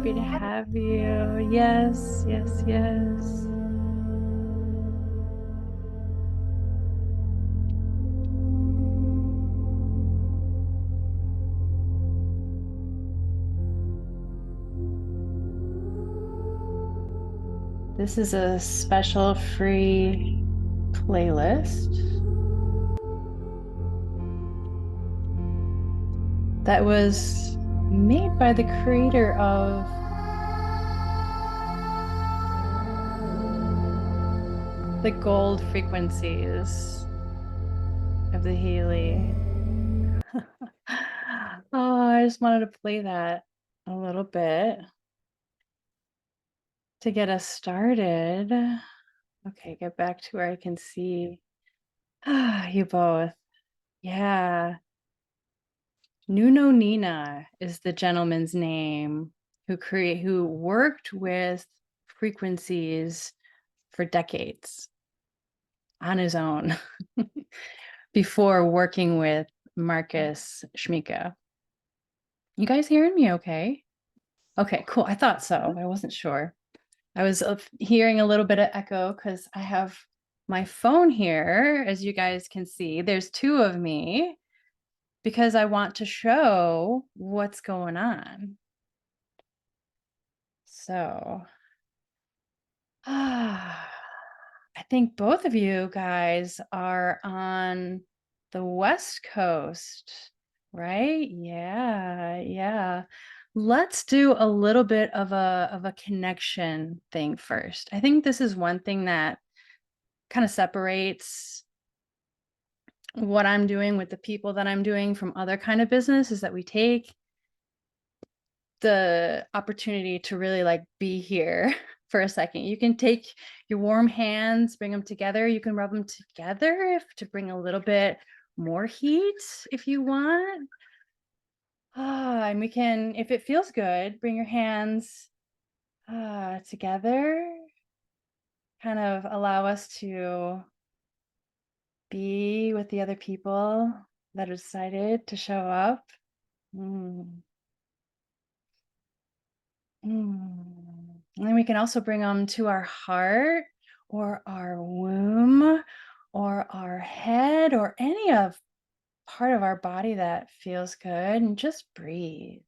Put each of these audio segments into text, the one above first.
happy to have you. Yes, yes, yes. This is a special free playlist that was made by the creator of the gold frequencies of the Healy. Oh, I just wanted to play that a little bit to get us started. Okay, get back to where I can see you both. Yeah. Nuno Nina is the gentleman's name who worked with frequencies for decades on his own before working with Marcus Schmika. You guys hearing me okay? Okay, cool. I thought so. I wasn't sure. I was hearing a little bit of echo because I have my phone here, as you guys can see. There's two of me because I want to show what's going on. So, I think both of you guys are on the West Coast, right? Yeah, yeah. Let's do a little bit of a connection thing first. I think this is one thing that kind of separates what I'm doing with the people that I'm doing from other kind of business is that we take the opportunity to really like be here for a second. You can take your warm hands, bring them together. You can rub them together to bring a little bit more heat if you want. And we can, if it feels good, bring your hands together. Kind of allow us to be with the other people that have decided to show up. Mm. And then we can also bring them to our heart or our womb or our head or any of part of our body that feels good, and just breathe.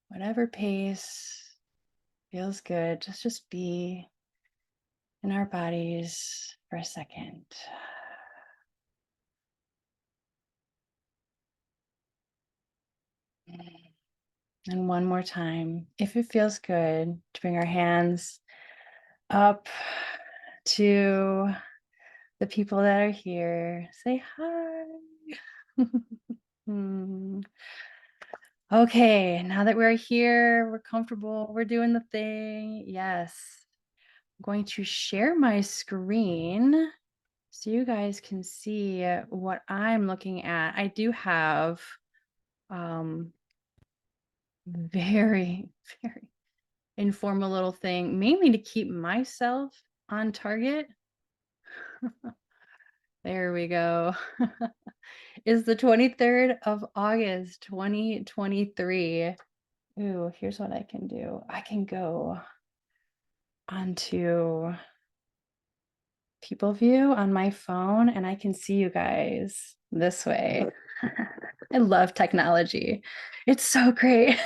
Whatever pace feels good, just be in our bodies for a second. And one more time, if it feels good, to bring our hands up to the people that are here. Say hi. Okay, now that we're here, we're comfortable, we're doing the thing. Yes. I'm going to share my screen so you guys can see what I'm looking at. I do have very, very informal little thing, mainly to keep myself on target. There we go. Is the 23rd of August, 2023. Ooh, here's what I can do. I can go onto people view on my phone and I can see you guys this way. I love technology. It's so great.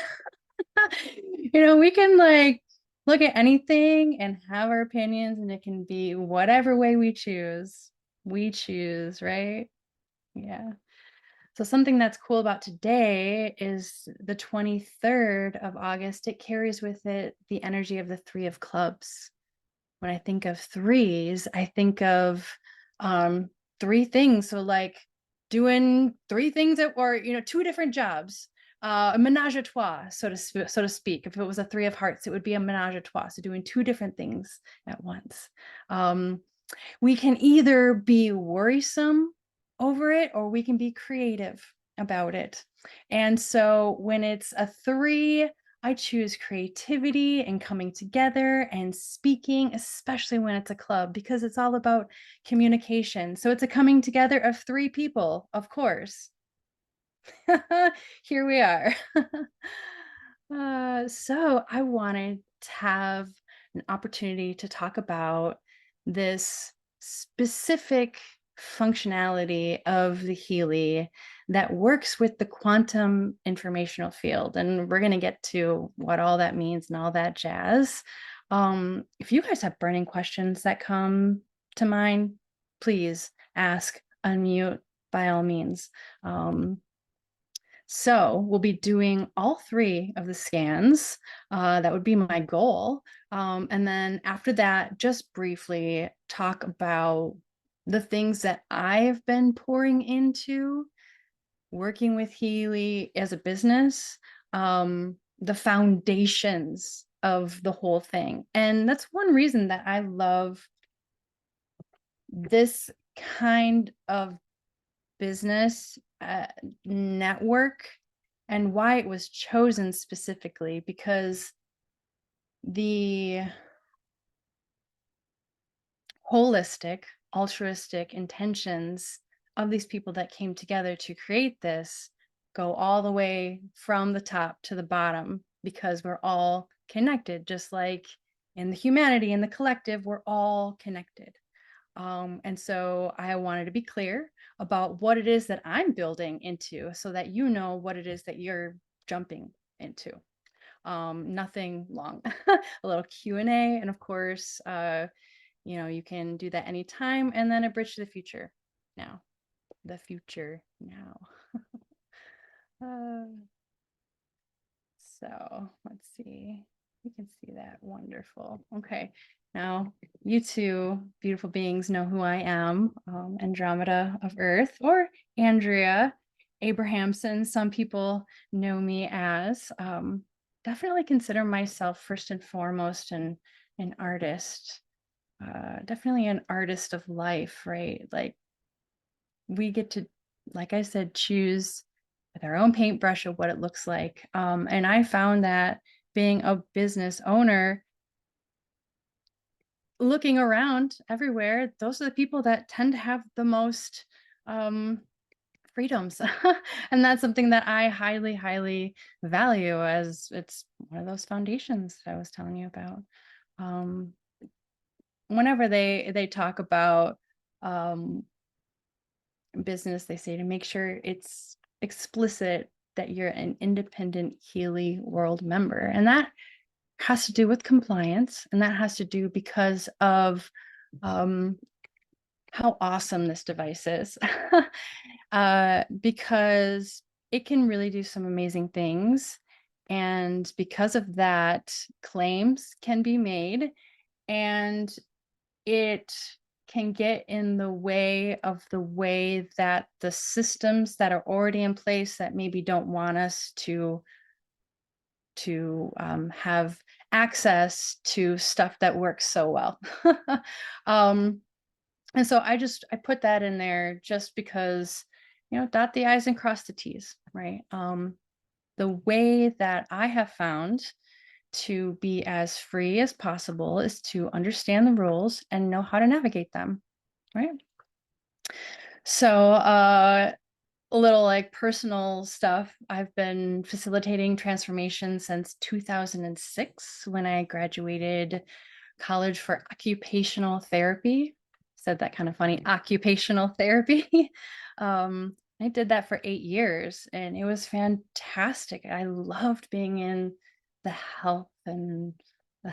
We can like look at anything and have our opinions, and it can be whatever way we choose. We choose, right? Yeah. So something that's cool about today is the 23rd of August. It carries with it the energy of the Three of Clubs. When I think of threes, I think of three things. So like doing three things or two different jobs. A menage a trois, so to speak. If it was a Three of Hearts, it would be a menage a trois. So doing two different things at once. We can either be worrisome over it or we can be creative about it. And so when it's a three, I choose creativity and coming together and speaking, especially when it's a club, because it's all about communication. So it's a coming together of three people, of course. Here we are. So I wanted to have an opportunity to talk about this specific functionality of the Healy that works with the quantum informational field. And we're going to get to what all that means and all that jazz. If you guys have burning questions that come to mind, please ask, unmute by all means. So we'll be doing all three of the scans. That would be my goal. And then after that, just briefly talk about the things that I've been pouring into working with Healy as a business, the foundations of the whole thing. And that's one reason that I love this kind of business network, and why it was chosen specifically, because the holistic, altruistic intentions of these people that came together to create this go all the way from the top to the bottom, because we're all connected, just like in the humanity, in the collective, we're all connected. And so I wanted to be clear about what it is that I'm building into, so that you know what it is that you're jumping into. Nothing long. A little Q&A, and of course, you can do that anytime, and then a bridge to the future now. The future now. uh, so let's see. You can see that. Wonderful. Okay. Now, you two beautiful beings know who I am, Andromeda of Earth, or Andrea Abrahamson. Some people know me as. Definitely consider myself first and foremost an artist. Definitely an artist of life, right? Like, we get to, like I said, choose with our own paintbrush of what it looks like. And I found that being a business owner, looking around everywhere, those are the people that tend to have the most freedoms. And that's something that I highly, highly value, as it's one of those foundations that I was telling you about. Whenever they talk about business, they say to make sure it's explicit that you're an independent Healy World member. And that has to do with compliance. And that has to do because of how awesome this device is. Because it can really do some amazing things. And because of that, claims can be made, and it can get in the way of the way that the systems that are already in place that maybe don't want us to have access to stuff that works so well. And so I put that in there just because, dot the I's and cross the T's, right? The way that I have found to be as free as possible is to understand the rules and know how to navigate them, right? So a little like personal stuff. I've been facilitating transformation since 2006, when I graduated college for occupational therapy. Said that kind of funny, occupational therapy. I did that for 8 years, and it was fantastic. I loved being in the health and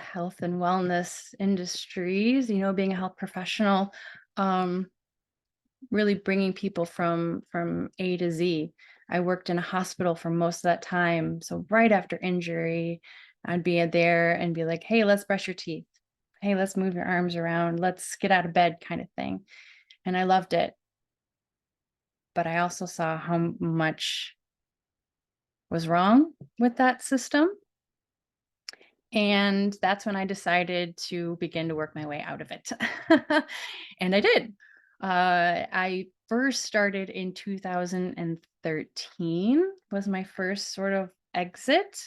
wellness industries, being a health professional, really bringing people from A to Z. I worked in a hospital for most of that time. So right after injury, I'd be there and be like, hey, let's brush your teeth. Hey, let's move your arms around. Let's get out of bed, kind of thing. And I loved it. But I also saw how much was wrong with that system. And that's when I decided to begin to work my way out of it. And I did. I first started in 2013, was my first sort of exit.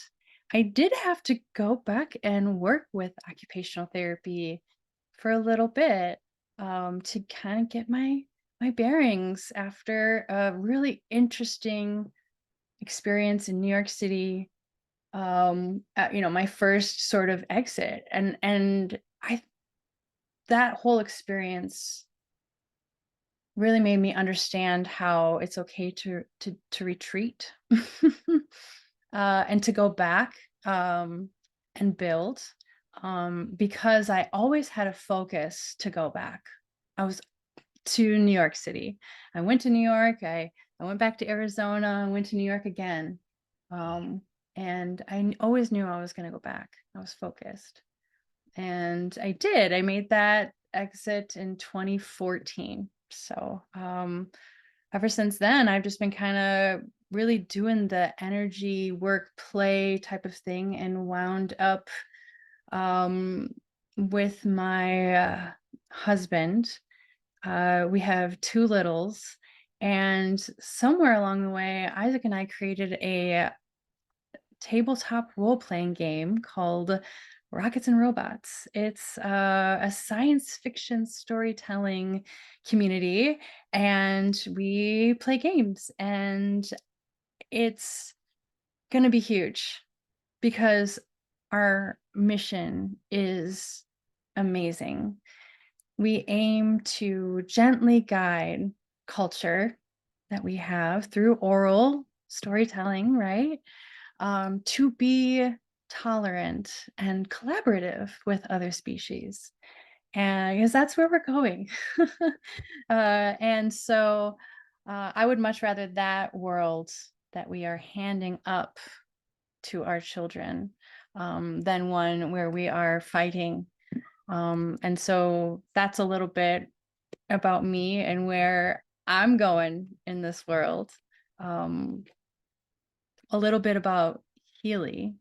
I did have to go back and work with occupational therapy for a little bit, to kind of get my bearings after a really interesting experience in New York City, my first sort of exit, and that whole experience really made me understand how it's okay to retreat and to go back and build, because I always had a focus to go back. I was to New York City. I went to New York. I went back to Arizona. I went to New York again. And I always knew I was going to go back. I was focused. And I did. I made that exit in 2014. So ever since then, I've just been kind of really doing the energy work play type of thing, and wound up with my husband. We have two littles, and somewhere along the way, Isaac and I created a tabletop role-playing game called Rockets and Robots. It's a science fiction storytelling community, and we play games, and it's going to be huge because our mission is amazing. We aim to gently guide culture that we have through oral storytelling, right? To be tolerant and collaborative with other species. And because that's where we're going. And so I would much rather that world that we are handing up to our children than one where we are fighting. And so that's a little bit about me and where I'm going in this world. A little bit about Healy.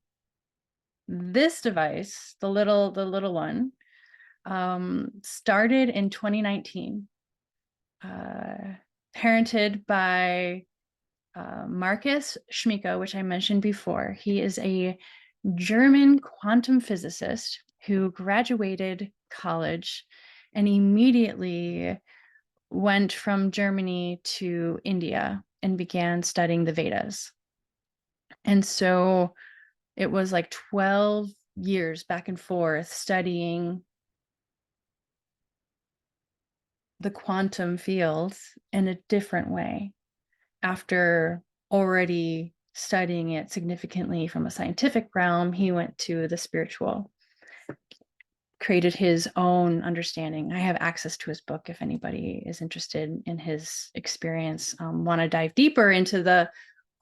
This device, the little one, started in 2019, parented by Marcus Schmieke, which I mentioned before. He is a German quantum physicist who graduated college and immediately went from Germany to India and began studying the Vedas. And so it was like 12 years back and forth studying the quantum field in a different way after already studying it significantly from a scientific realm. He went to the spiritual, created his own understanding. I have access to his book if anybody is interested in his experience, want to dive deeper into the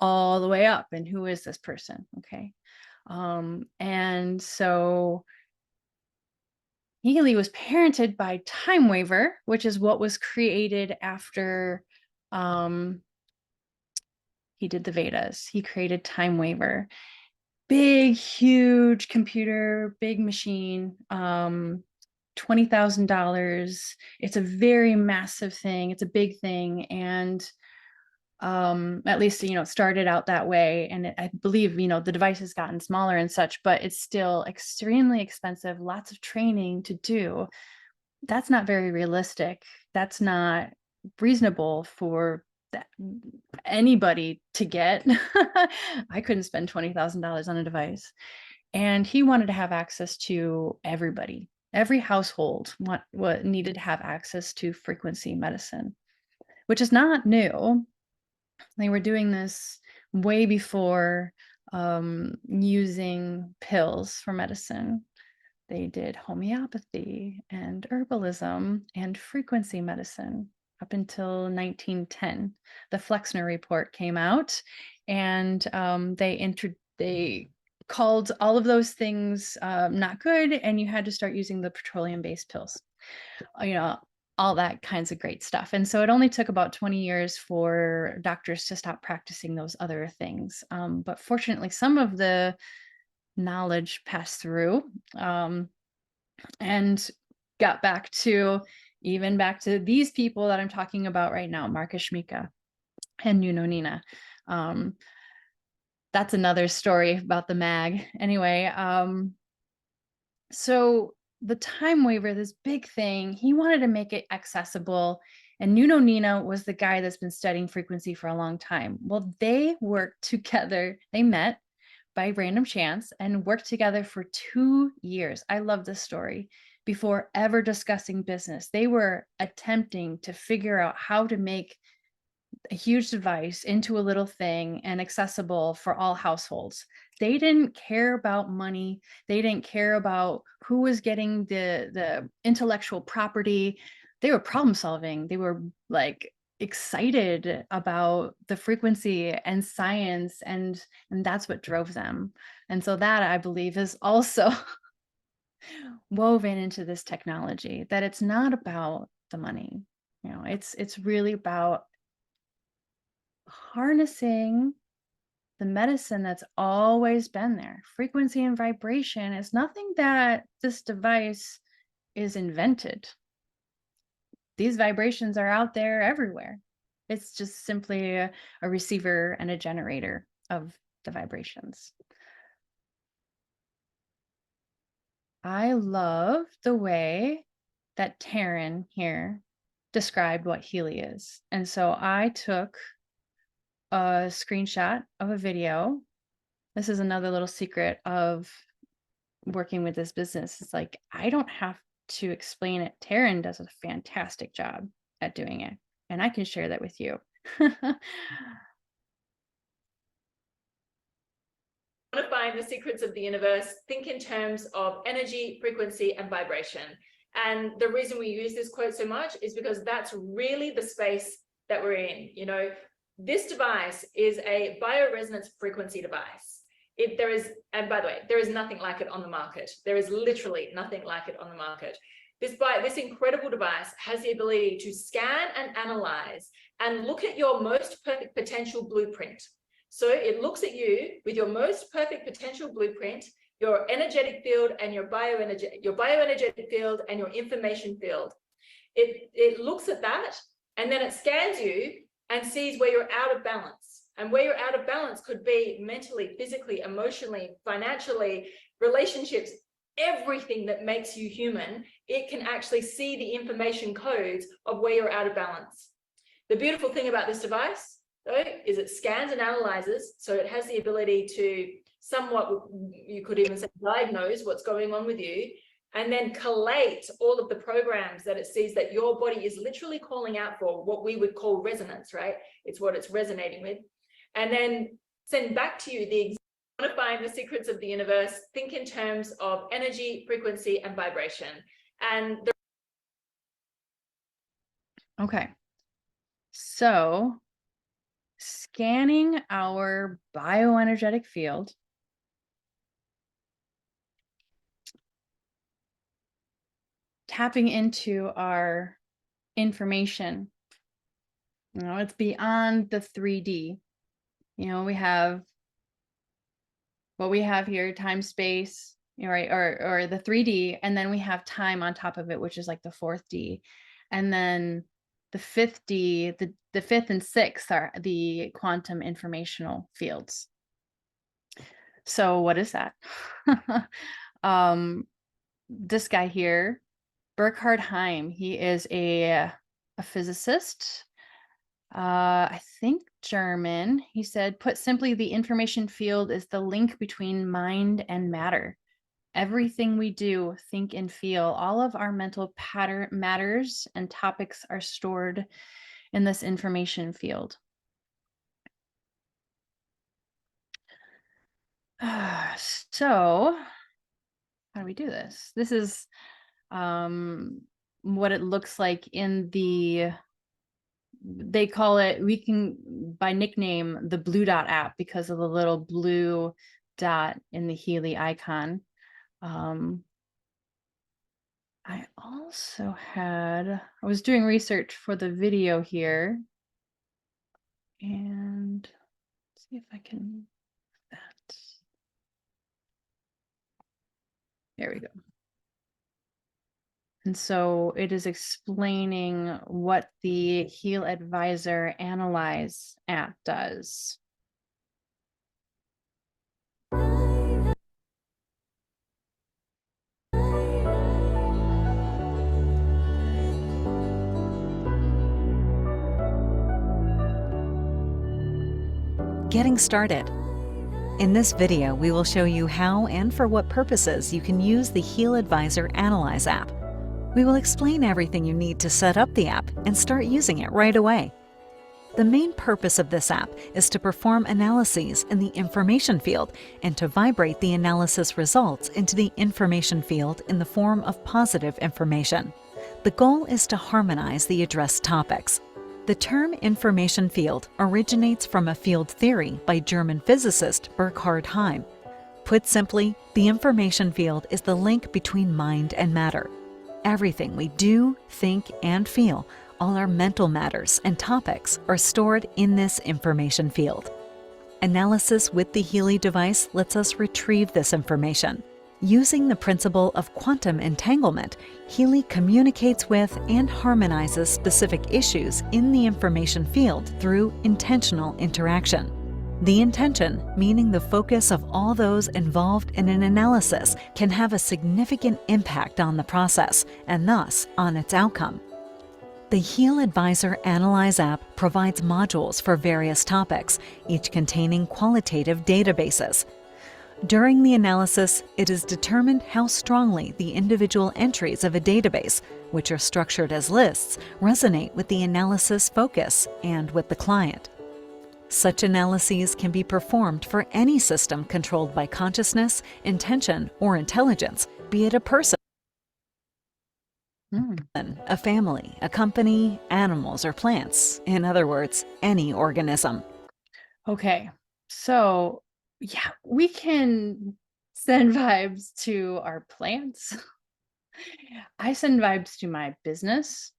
all the way up and who is this person. Okay. And so Healy was parented by Time Waver, which is what was created after he did the Vedas. He created Time Waver. Big, huge computer, big machine, $20,000. It's a very massive thing. It's a big thing. And at least, it started out that way. And I believe, the device has gotten smaller and such, but it's still extremely expensive, lots of training to do. That's not very realistic. That's not reasonable for anybody to get. I couldn't spend $20,000 on a device. And he wanted to have access to everybody. Every household what needed to have access to frequency medicine, which is not new. They were doing this way before using pills for medicine. They did homeopathy and herbalism and frequency medicine up until 1910. The Flexner Report came out, and they called all of those things not good, and you had to start using the petroleum-based pills. All that kinds of great stuff. And so it only took about 20 years for doctors to stop practicing those other things. But fortunately, some of the knowledge passed through and got back to these people that I'm talking about right now, Marcus Schmieke and Nuno Nina. That's another story about the mag. Anyway, so the Time Waver, this big thing, he wanted to make it accessible And Nuno Nina was the guy that's been studying frequency for a long time. Well, they worked together. They met by random chance and worked together for 2 years. I love this story. Before ever discussing business, they were attempting to figure out how to make a huge device into a little thing and accessible for all households. They didn't care about money. They didn't care about who was getting the intellectual property. They were problem solving. They were like excited about the frequency and science, and that's what drove them. And so that, I believe, is also woven into this technology, that it's not about the money. You know, it's really about harnessing the medicine that's always been there. Frequency and vibration is nothing that this device is invented. These vibrations are out there everywhere. It's just simply a receiver and a generator of the vibrations. I love the way that Taryn here described what Healy is. And so I took a screenshot of a video. This is another little secret of working with this business. It's like, I don't have to explain it. Taryn does a fantastic job at doing it, and I can share that with you. Want to find the secrets of the universe, think in terms of energy, frequency, and vibration. And the reason we use this quote so much is because that's really the space that we're in. You know, this device is a bioresonance frequency device. And by the way, there is nothing like it on the market. There is literally nothing like it on the market. This incredible device has the ability to scan and analyze and look at your most perfect potential blueprint. So it looks at you with your most perfect potential blueprint, your energetic field and your bioenergetic field and your information field. It looks at that, and then it scans you and sees where you're out of balance. And where you're out of balance could be mentally, physically, emotionally, financially, relationships, everything that makes you human. It can actually see the information codes of where you're out of balance. The beautiful thing about this device, though, is it scans and analyzes, so it has the ability to somewhat, you could even say, diagnose what's going on with you, and then collate all of the programs that it sees that your body is literally calling out for, what we would call resonance, right? It's what it's resonating with. And then send back to you the want to find the secrets of the universe, think in terms of energy, frequency, and vibration. And Okay. So scanning our bioenergetic field, tapping into our information, you know, it's beyond the 3D. You know, we have what we have here, time, space, you know, right, or the 3D, and then we have time on top of it, which is like the 4th D. And then the 5th D, the 5th and 6th are the quantum informational fields. So what is that? This guy here, Burkhard Heim, he is a physicist, I think German. He said, put simply, the information field is the link between mind and matter. Everything we do, think, and feel, all of our mental matters and topics are stored in this information field. So how do we do this? This is what it looks like in the, they call it, we can by nickname, the Blue Dot app, because of the little blue dot in the Healy icon. I also I was doing research for the video here, and let's see if I can that. There we go. And so it is explaining what the HealAdvisor Analyse app does. Getting started. In this video, we will show you how and for what purposes you can use the HealAdvisor Analyse app. We will explain everything you need to set up the app and start using it right away. The main purpose of this app is to perform analyses in the information field and to vibrate the analysis results into the information field in the form of positive information. The goal is to harmonize the addressed topics. The term information field originates from a field theory by German physicist Burkhard Heim. Put simply, the information field is the link between mind and matter. Everything we do, think, and feel, all our mental matters and topics, are stored in this information field. Analysis with the Healy device lets us retrieve this information. Using the principle of quantum entanglement, Healy communicates with and harmonizes specific issues in the information field through intentional interaction. The intention, meaning the focus of all those involved in an analysis, can have a significant impact on the process and thus on its outcome. The HealAdvisor Analyse app provides modules for various topics, each containing qualitative databases. During the analysis, it is determined how strongly the individual entries of a database, which are structured as lists, resonate with the analysis focus and with the client. Such analyses can be performed for any system controlled by consciousness, intention, or intelligence, be it a person, a family, a company, animals, or plants. In other words, any organism. Okay, so yeah, we can send vibes to our plants. I send vibes to my business.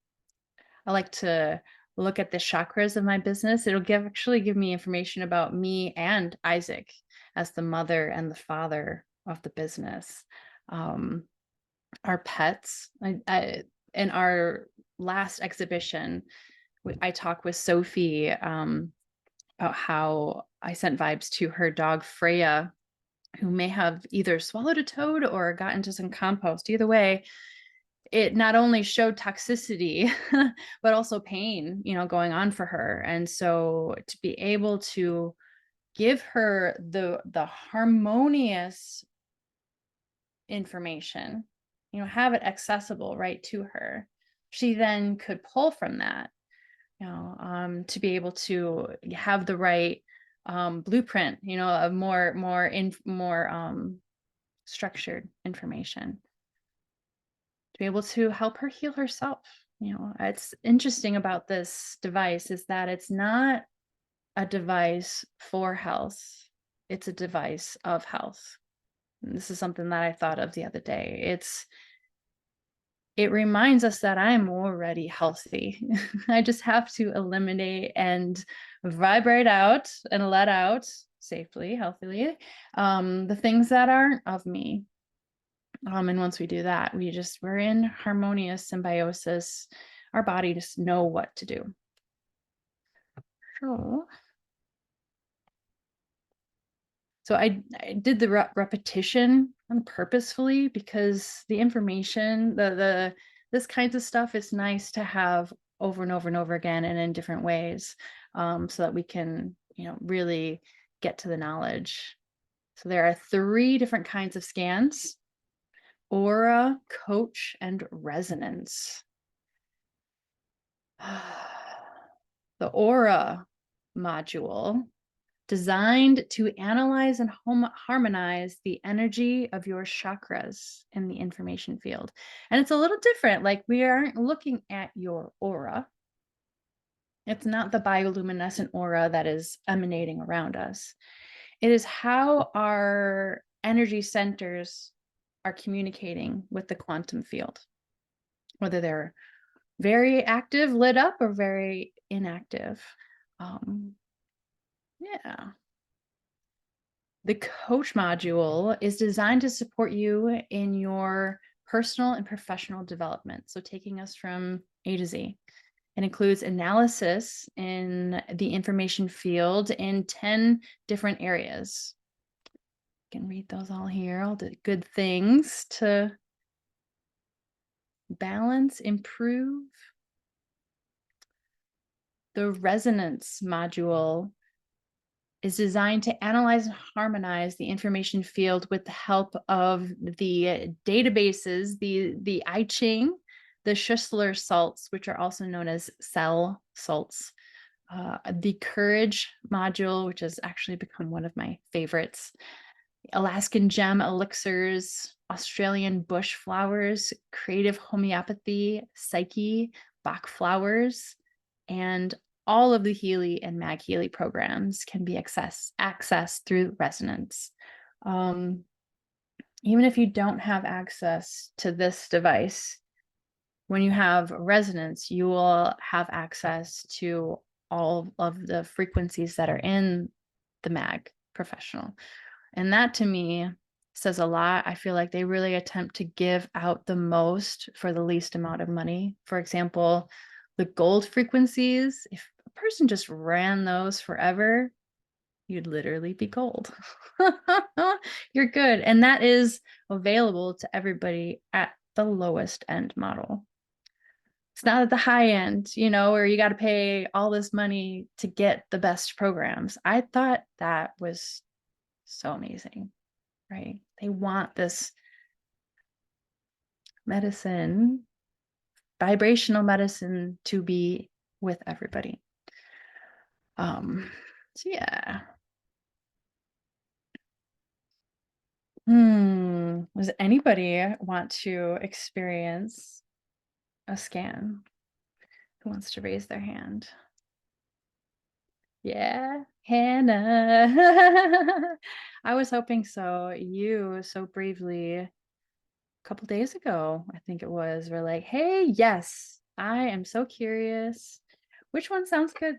I like to look at the chakras of my business. It'll actually give me information about me and Isaac as the mother and the father of the business. Our pets. In our last exhibition, I talked with Sophie about how I sent vibes to her dog Freya, who may have either swallowed a toad or got into some compost. Either way, it not only showed toxicity, but also pain, going on for her. And so to be able to give her the harmonious information, have it accessible right to her, she then could pull from that, to be able to have the right blueprint, of more structured information to be able to help her heal herself. It's interesting about this device is that it's not a device for health, it's a device of health. And this is something that I thought of the other day. It reminds us that I'm already healthy. I just have to eliminate and vibrate out and let out safely, healthily, the things that aren't of me. And once we do that, we're in harmonious symbiosis. Our body just know what to do. So I did the repetition purposefully because the information, this kinds of stuff is nice to have over and over and over again and in different ways, so that we can, really get to the knowledge. So there are 3 different kinds of scans: aura, coach, and resonance. The aura module, designed to analyze and harmonize the energy of your chakras in the information field. And it's a little different. Like, we aren't looking at your aura. It's not the bioluminescent aura that is emanating around us. It is how our energy centers are communicating with the quantum field, whether they're very active, lit up, or very inactive. Yeah. The coach module is designed to support you in your personal and professional development. So taking us from A to Z. It includes analysis in the information field in 10 different areas. You can read those all here, all the good things to balance, improve. The resonance module is designed to analyze and harmonize the information field with the help of the databases, the I Ching, the Schussler salts, which are also known as cell salts, the Courage module, which has actually become one of my favorites, Alaskan gem elixirs, Australian bush flowers, creative homeopathy, psyche, Bach flowers, and all of the Healy and Mag Healy programs can be accessed through Resonance. Even if you don't have access to this device, when you have Resonance, you will have access to all of the frequencies that are in the Mag Professional. And that to me says a lot. I feel like they really attempt to give out the most for the least amount of money. For example, the gold frequencies, if a person just ran those forever, you'd literally be gold. You're good. And that is available to everybody at the lowest end model. It's not at the high end, you know, where you got to pay all this money to get the best programs. I thought that was so amazing, right? They want this medicine, vibrational medicine, to be with everybody. So yeah. Does anybody want to experience a scan? Who wants to raise their hand? Yeah, Hannah. I was hoping so. You so bravely a couple days ago, I think it was, were like, hey, yes, I am so curious. Which one sounds good?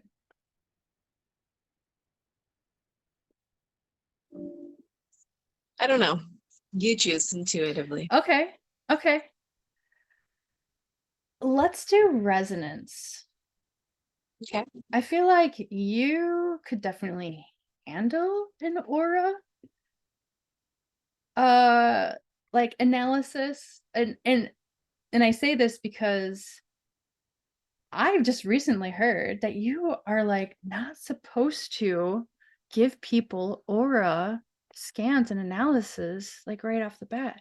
I don't know. You choose intuitively. Okay. Okay. Let's do Resonance. Okay. I feel like you could definitely handle an aura like analysis, and I say this because I've just recently heard that you are like not supposed to give people aura scans and analysis like right off the bat.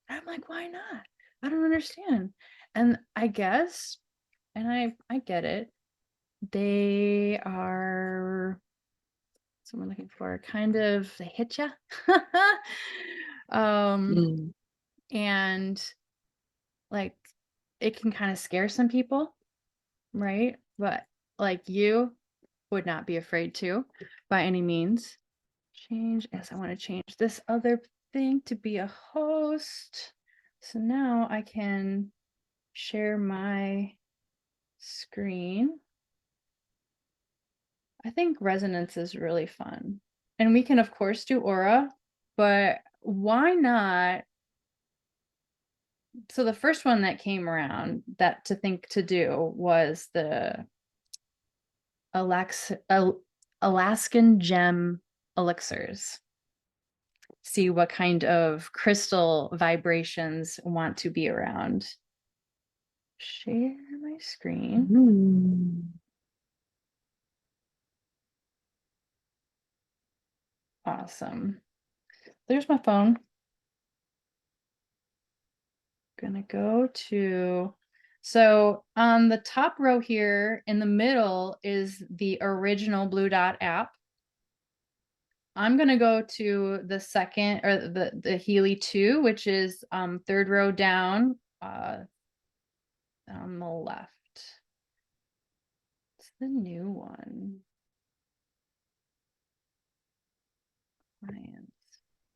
And I'm like, why not? I don't understand. And I guess, and I get it, they are, so we're looking for kind of, they hit you. And like it can kind of scare some people, right? But like you would not be afraid to by any means. Change, yes, I want to change this other thing to be a host. So now I can share my screen. I think Resonance is really fun. And we can of course do aura, but why not? So the first one that came around that to think to do was the Alaskan gem elixirs. See what kind of crystal vibrations want to be around. Share my screen. Awesome. There's my phone. Gonna go to, so on the top row here in the middle is the original Blue Dot app. I'm gonna go to the second, or the Healy 2, which is third row down on the left. It's the new one. Clients.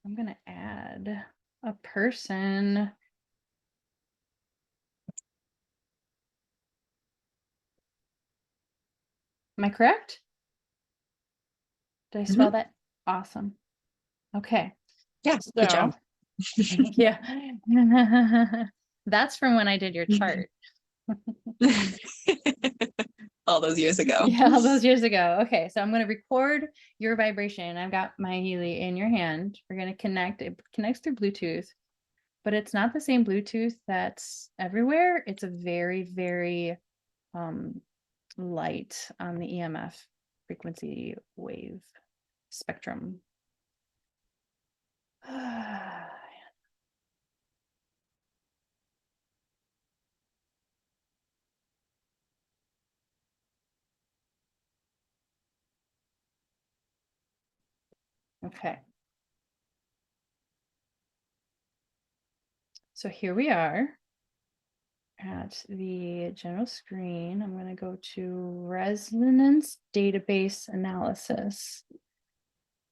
I'm gonna add a person. Am I correct? Did I spell that? Awesome. Okay. Yeah, good job. Yeah. That's from when I did your chart. All those years ago. Yeah, all those years ago. Okay, so I'm going to record your vibration. I've got my Healy in your hand. We're going to connect. It connects through Bluetooth, but it's not the same Bluetooth that's everywhere. It's a very, very light on the EMF frequency wave. spectrum. Okay. So here we are at the general screen. I'm going to go to resonance database analysis.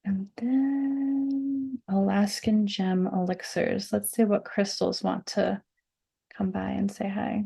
And then Alaskan gem elixirs. Let's see what crystals want to come by and say hi.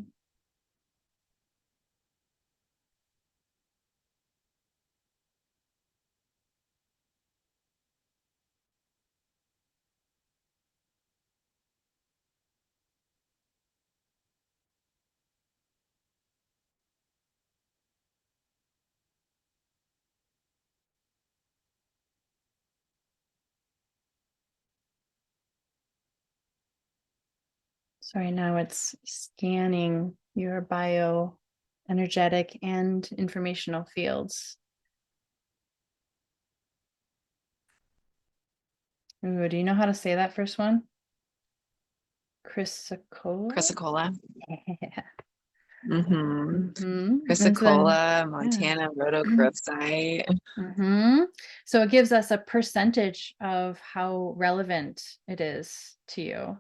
So right now it's scanning your bioenergetic and informational fields. Ooh, do you know how to say that first one? Chrysocolla? Chrysocolla. Yeah. Mm-hmm. And Chrysocolla, then, Montana, rhodochrosite. So it gives us a percentage of how relevant it is to you.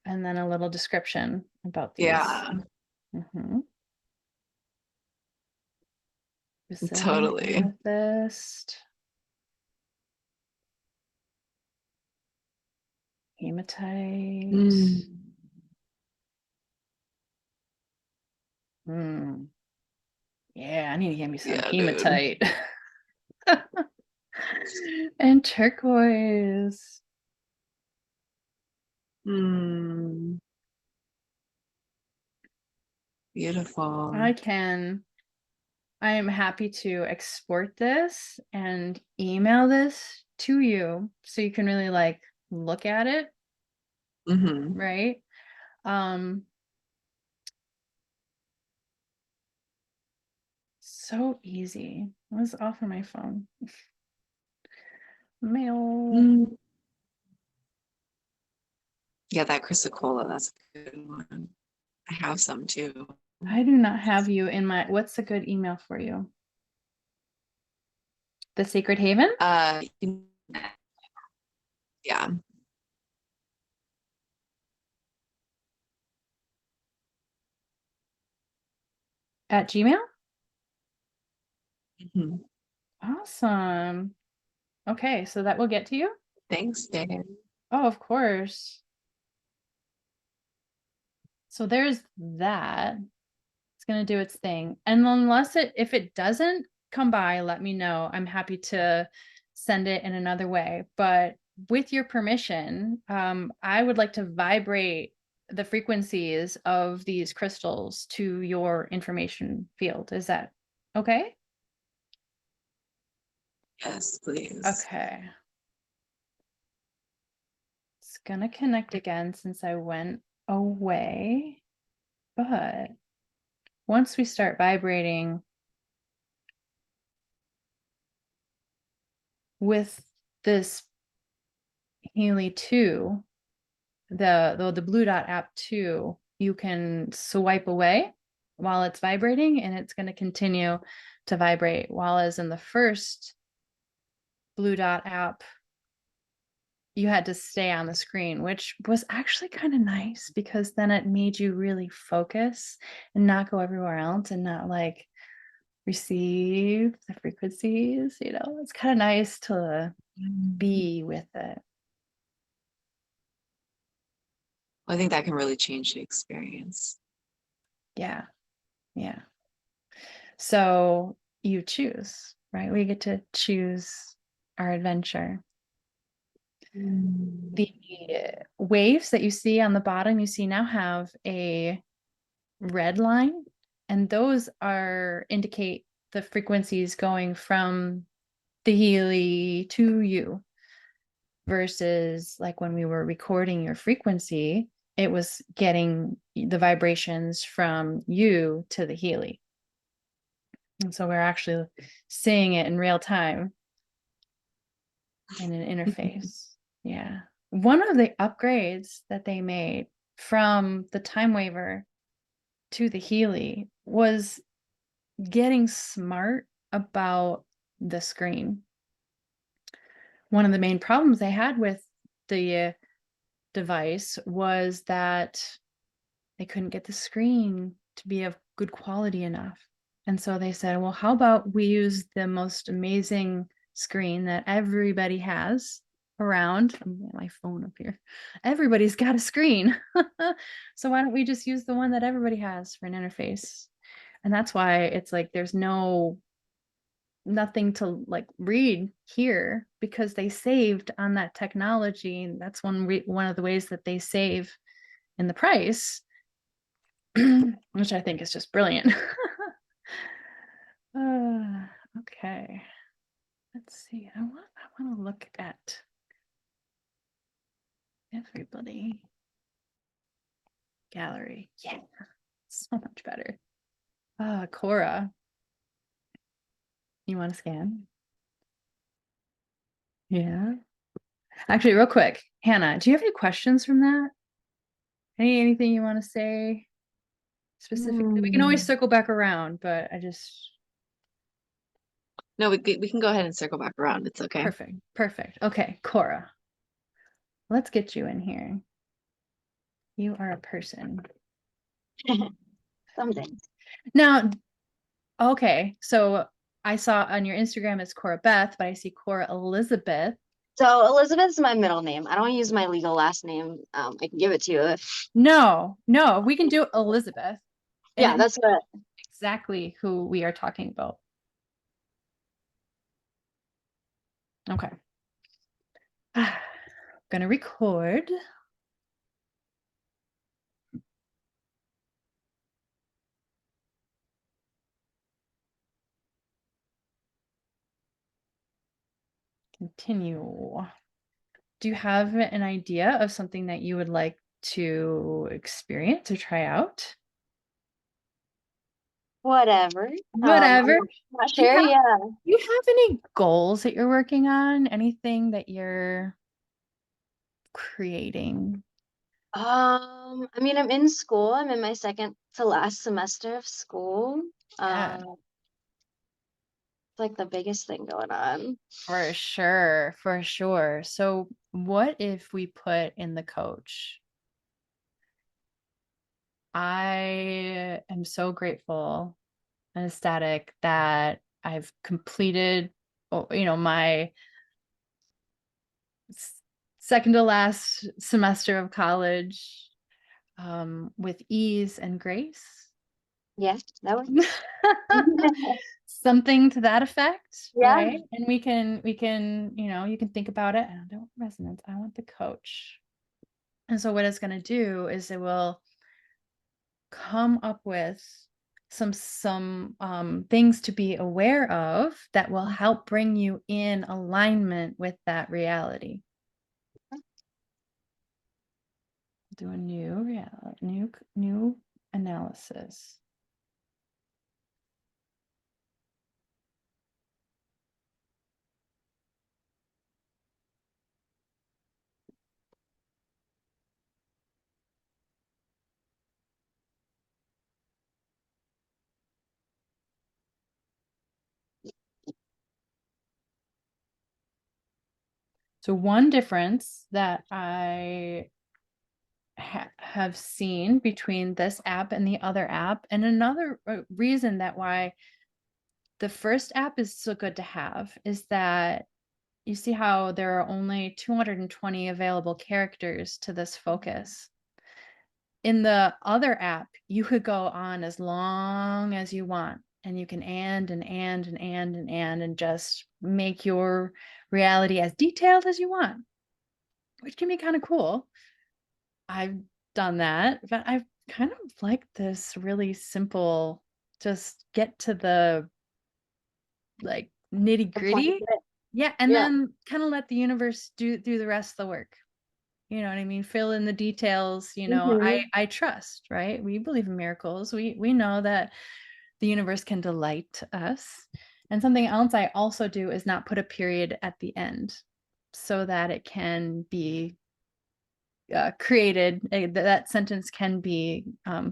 And then a little description about these. Yeah, totally. Amethyst, hematite. Yeah, I need to get me some Yeah, hematite. And turquoise. Beautiful. I am happy to export this and email this to you so you can really like look at it, right? So easy. Let's offer my phone. Mail. Yeah, that chrysocolla, that's a good one. I have some too. I do not have you in my, what's a good email for you? The Sacred Haven? Yeah. At Gmail? Mhm. Awesome. Okay, so that will get to you? Thanks, Dan. Oh, of course. So there's that. It's going to do its thing. And if it doesn't come by, let me know. I'm happy to send it in another way. But with your permission, I would like to vibrate the frequencies of these crystals to your information field. Is that okay? Yes, please. Okay. It's going to connect again since I went away. But once we start vibrating with this Healy 2, the Blue Dot app 2, you can swipe away while it's vibrating and it's going to continue to vibrate. While as in the first Blue Dot app, you had to stay on the screen, which was actually kind of nice because then it made you really focus and not go everywhere else and not like receive the frequencies. It's kind of nice to be with it. I think that can really change the experience. Yeah. So you choose, right? We get to choose our adventure. The waves that you see on the bottom, you see now have a red line, and those indicate the frequencies going from the Healy to you, versus like when we were recording your frequency, it was getting the vibrations from you to the Healy. And so we're actually seeing it in real time. and an interface. Yeah. One of the upgrades that they made from the time waver to the Healy was getting smart about the screen. One of the main problems they had with the device was that they couldn't get the screen to be of good quality enough. And so they said, well, how about we use the most amazing screen that everybody has around? My phone up here. Everybody's got a screen. So why don't we just use the one that everybody has for an interface? And that's why it's like there's nothing to like read here, because they saved on that technology. And that's one of the ways that they save in the price, which I think is just brilliant. Okay, let's see. I want to look at everybody. Gallery. Yeah, so much better. Cora, you want to scan? Yeah. Actually, real quick, Hannah, do you have any questions from that? Anything you want to say specifically? We can always circle back around, but I just No, we can go ahead and circle back around. It's okay. perfect. Okay, Cora, let's get you in here. You are a person. Something. Now, okay, so I saw on your Instagram it's Cora Beth, but I see Cora Elizabeth. So Elizabeth's my middle name. I don't use my legal last name. I can give it to you if. No, we can do Elizabeth. Yeah, And that's what. exactly who we are talking about. Okay. Gonna record. Continue. Do you have an idea of something that you would like to experience or try out? Whatever. Whatever. I'm not Do you sure. have- Yeah. Do you have any goals that you're working on? Anything that you're creating? I mean, I'm in school. I'm in my second to last semester of school. Yeah. It's like the biggest thing going on. For sure, for sure. So what if we put in the coach? I am so grateful and ecstatic that I've completed, my second to last semester of college with ease and grace. Yeah, that was. Something to that effect, Yeah. right? And we can, you can think about it. I don't want resonance. I want the coach. And so what it's going to do is it will come up with some things to be aware of that will help bring you in alignment with that reality. Do a new analysis. So one difference that I have seen between this app and the other app, and another reason that why the first app is so good to have, is that you see how there are only 220 available characters to this focus. In the other app, you could go on as long as you want, and you can and just make your reality as detailed as you want, which can be kind of cool. I've done that, but I've kind of like this really simple, just get to the like nitty gritty. Yeah. And Yeah. then kind of let the universe do the rest of the work. You know what I mean? Fill in the details. I trust, right? We believe in miracles. We know that the universe can delight us. And something else I also do is not put a period at the end. so that it can be created, that sentence can be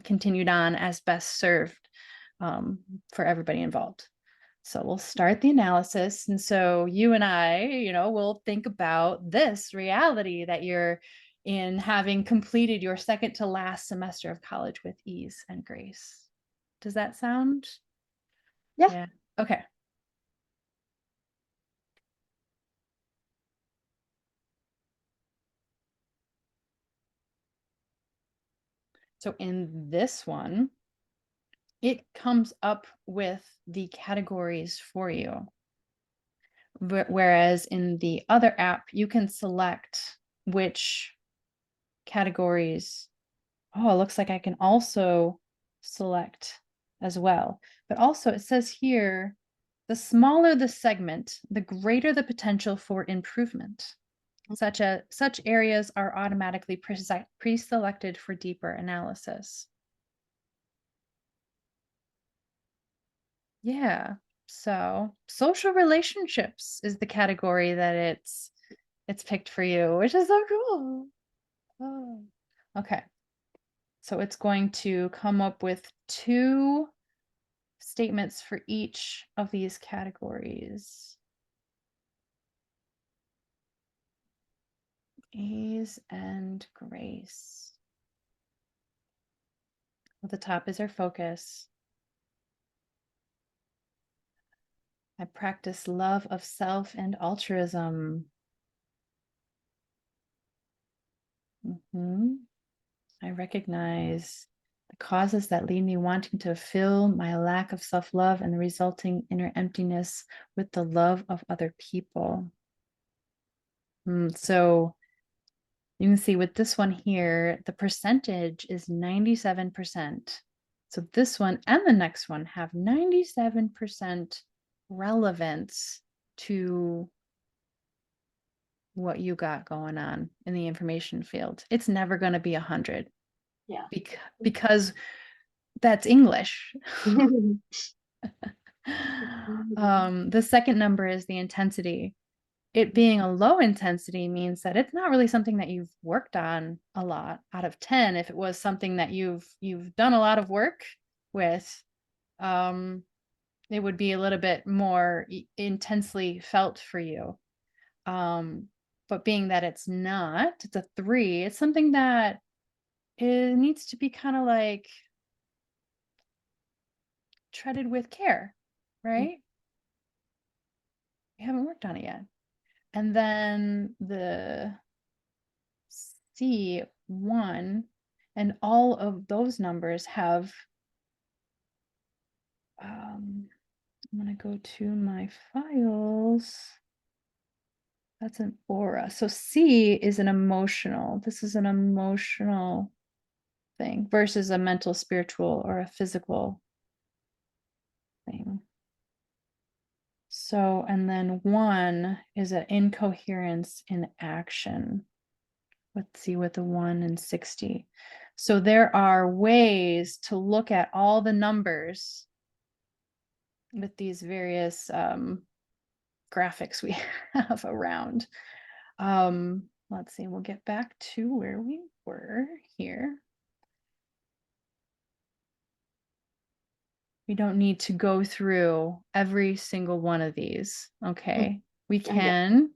continued on as best served for everybody involved. So we'll start the analysis. And so you and I, will think about this reality that you're in, having completed your second to last semester of college with ease and grace. Does that sound? Yeah. Okay. So in this one, it comes up with the categories for you. Whereas in the other app, you can select which categories. Oh, it looks like I can also select as well. But also it says here, the smaller the segment, the greater the potential for improvement. Such areas are automatically pre-selected for deeper analysis. Yeah. So social relationships is the category that it's picked for you, which is so cool. Oh. Okay. So it's going to come up with 2 statements for each of these categories. Ease and grace. At the top is our focus. I practice love of self and altruism. I recognize the causes that lead me wanting to fill my lack of self-love and the resulting inner emptiness with the love of other people. So you can see with this one here, the percentage is 97%. So this one and the next one have 97% relevance to what you got going on in the information field. It's never going to be 100. Yeah. Because that's English. The second number is the intensity. It being a low intensity means that it's not really something that you've worked on a lot. Out of 10, if it was something that you've done a lot of work with, it would be a little bit more intensely felt for you. But being that it's not, it's a 3, it's something that it needs to be kind of like treaded with care, right? We haven't worked on it yet. And then the C1 and all of those numbers have, I'm going to go to my files. That's an aura. So C is an emotional. This is an emotional thing versus a mental, spiritual, or a physical thing. So, and then 1 is an incoherence in action. Let's see what the 1 and 60. So there are ways to look at all the numbers with these various graphics we have around. Let's see, we'll get back to where we were here. We don't need to go through every single one of these. Okay. We can,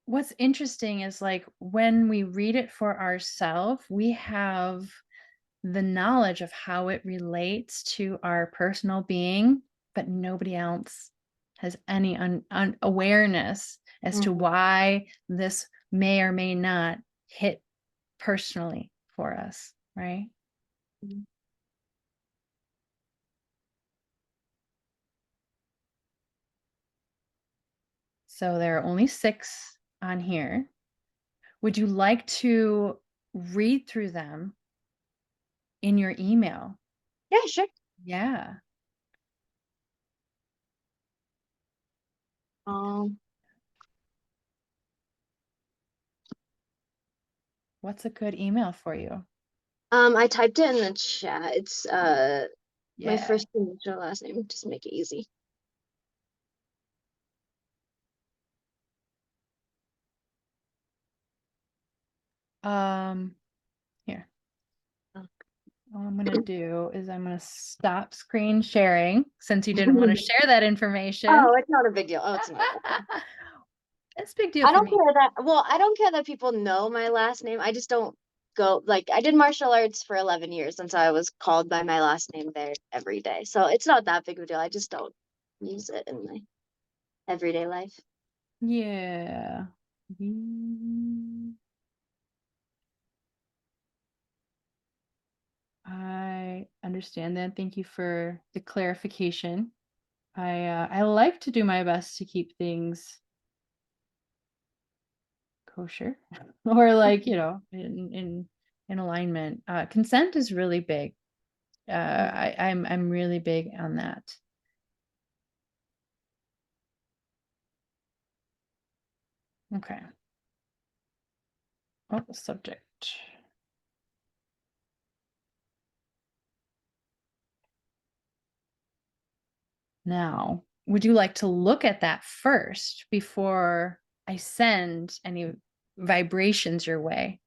what's interesting is like when we read it for ourselves, we have the knowledge of how it relates to our personal being, but nobody else has any awareness as to why this may or may not hit personally for us, right? So there are only 6 on here. Would you like to read through them in your email? Yeah, sure. Yeah. What's a good email for you? I typed it in the chat. It's My Yeah. first initial last name, just make it easy. Here. Oh. All I'm gonna do is I'm gonna stop screen sharing since you didn't want to share that information. Oh, it's not a big deal. Oh, it's not. It's a big deal I for don't me. care that, well, I don't care that people know my last name. I just don't go, like, I did martial arts for 11 years, and so I was called by my last name there every day. So it's not that big of a deal. I just don't use it in my everyday life. Yeah. I understand that. Thank you for the clarification. I like to do my best to keep things kosher or like, you know, in alignment. Consent is really big. I'm really big on that. Okay. Oh, subject. Now, would you like to look at that first before I send any vibrations your way?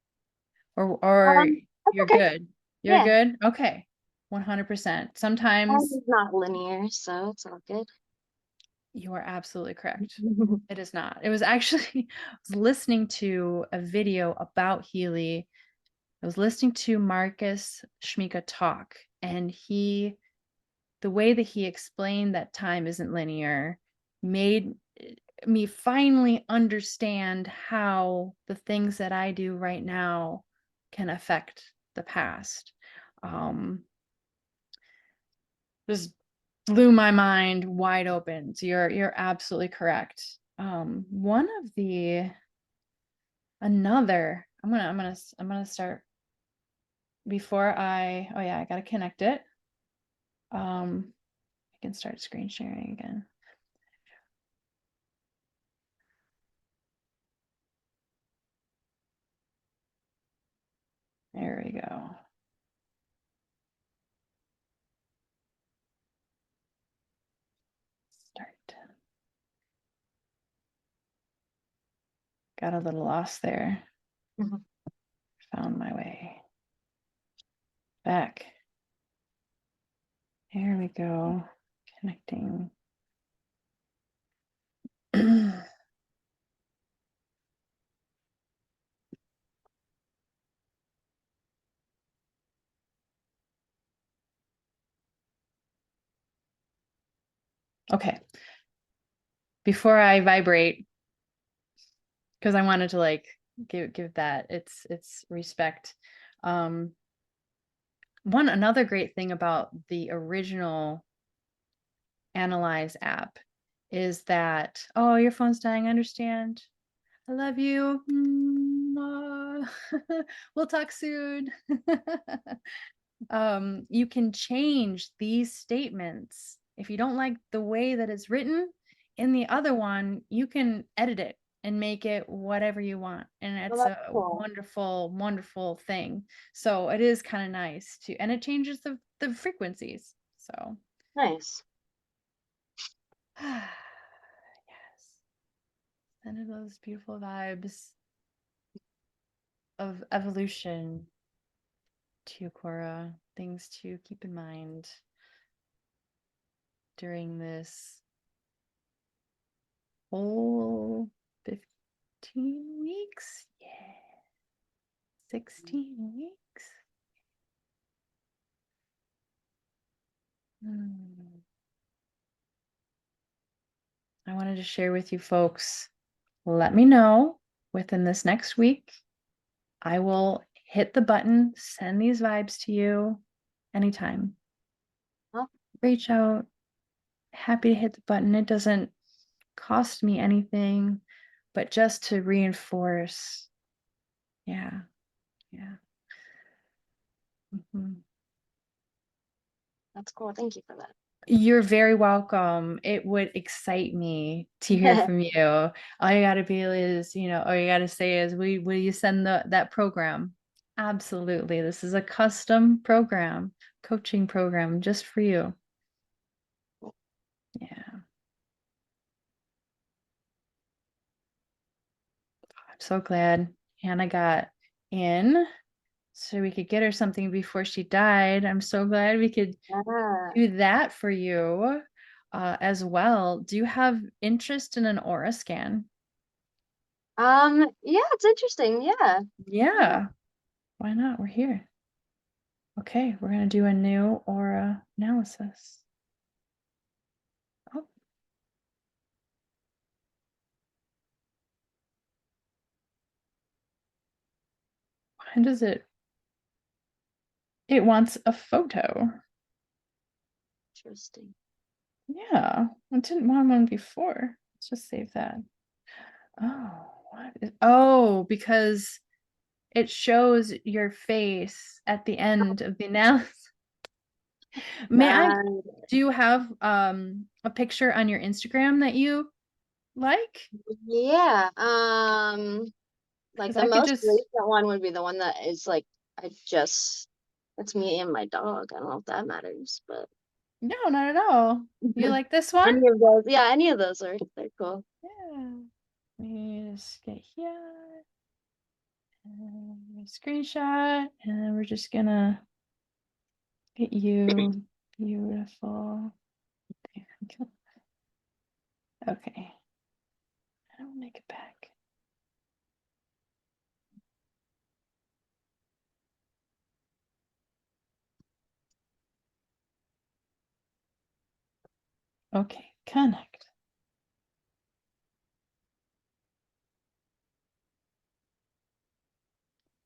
Or That's you're okay. good? You're Yeah. good? Okay. 100%. Mine Sometimes is not linear, so it's all good. you are absolutely correct. It is not. It was actually, I was listening to a video about Healy. I was listening to Marcus Schmika talk, and the way that he explained that time isn't linear made me finally understand how the things that I do right now can affect the past. Just blew my mind wide open. So you're absolutely correct. One of the another I'm gonna start before oh yeah, I gotta connect it. I can start screen sharing again. There we go. Start. Got a little lost there. Mhm. Found my way back. Here we go. Connecting. Okay. Before I vibrate, because I wanted to like give that its respect. Another great thing about the original Analyze app is that, oh, your phone's dying, I understand. I love you. We'll talk soon. You can change these statements. If you don't like the way that it's written in the other one, you can edit it and make it whatever you want. And Well, it's that's a cool. wonderful, wonderful thing. So it is kind of nice and it changes the frequencies. So Nice. yes. Send those beautiful vibes of evolution to you, Cora. Things to keep in mind during this whole 15 weeks. Yeah. 16 weeks. I wanted to share with you folks. Let me know within this next week. I will hit the button, send these vibes to you anytime. Oh. Reach out. Happy to hit the button. It doesn't cost me anything, but just to reinforce. Yeah. That's cool. Thank you for that. You're very welcome. It would excite me to hear from you. All you gotta be is, all you gotta say is, will you send that program? Absolutely. This is a custom program, coaching program just for you. Yeah. I'm so glad Hannah got in so we could get her something before she died. I'm so glad we could Yeah. do that for you as well. Do you have interest in an aura scan? Yeah, it's interesting. Yeah. Yeah. Why not? We're here. Okay, we're going to do a new aura analysis. Oh. Why does it? It wants a photo. Interesting. Yeah, I didn't want one before. Let's just save that. Oh, what is, oh, because it shows your face at the end of the analysis. May I, That, do you have a picture on your Instagram that you like? yeah. Like Because the I could most just, recent one would be the one that is like it's me and my dog. I don't know if that matters, but no, not at all. You like this one? any of those, yeah, any of those are they're cool. Yeah. Let me just get here. Screenshot, and then we're just gonna get you beautiful. Okay. I don't make it back. Okay, connect.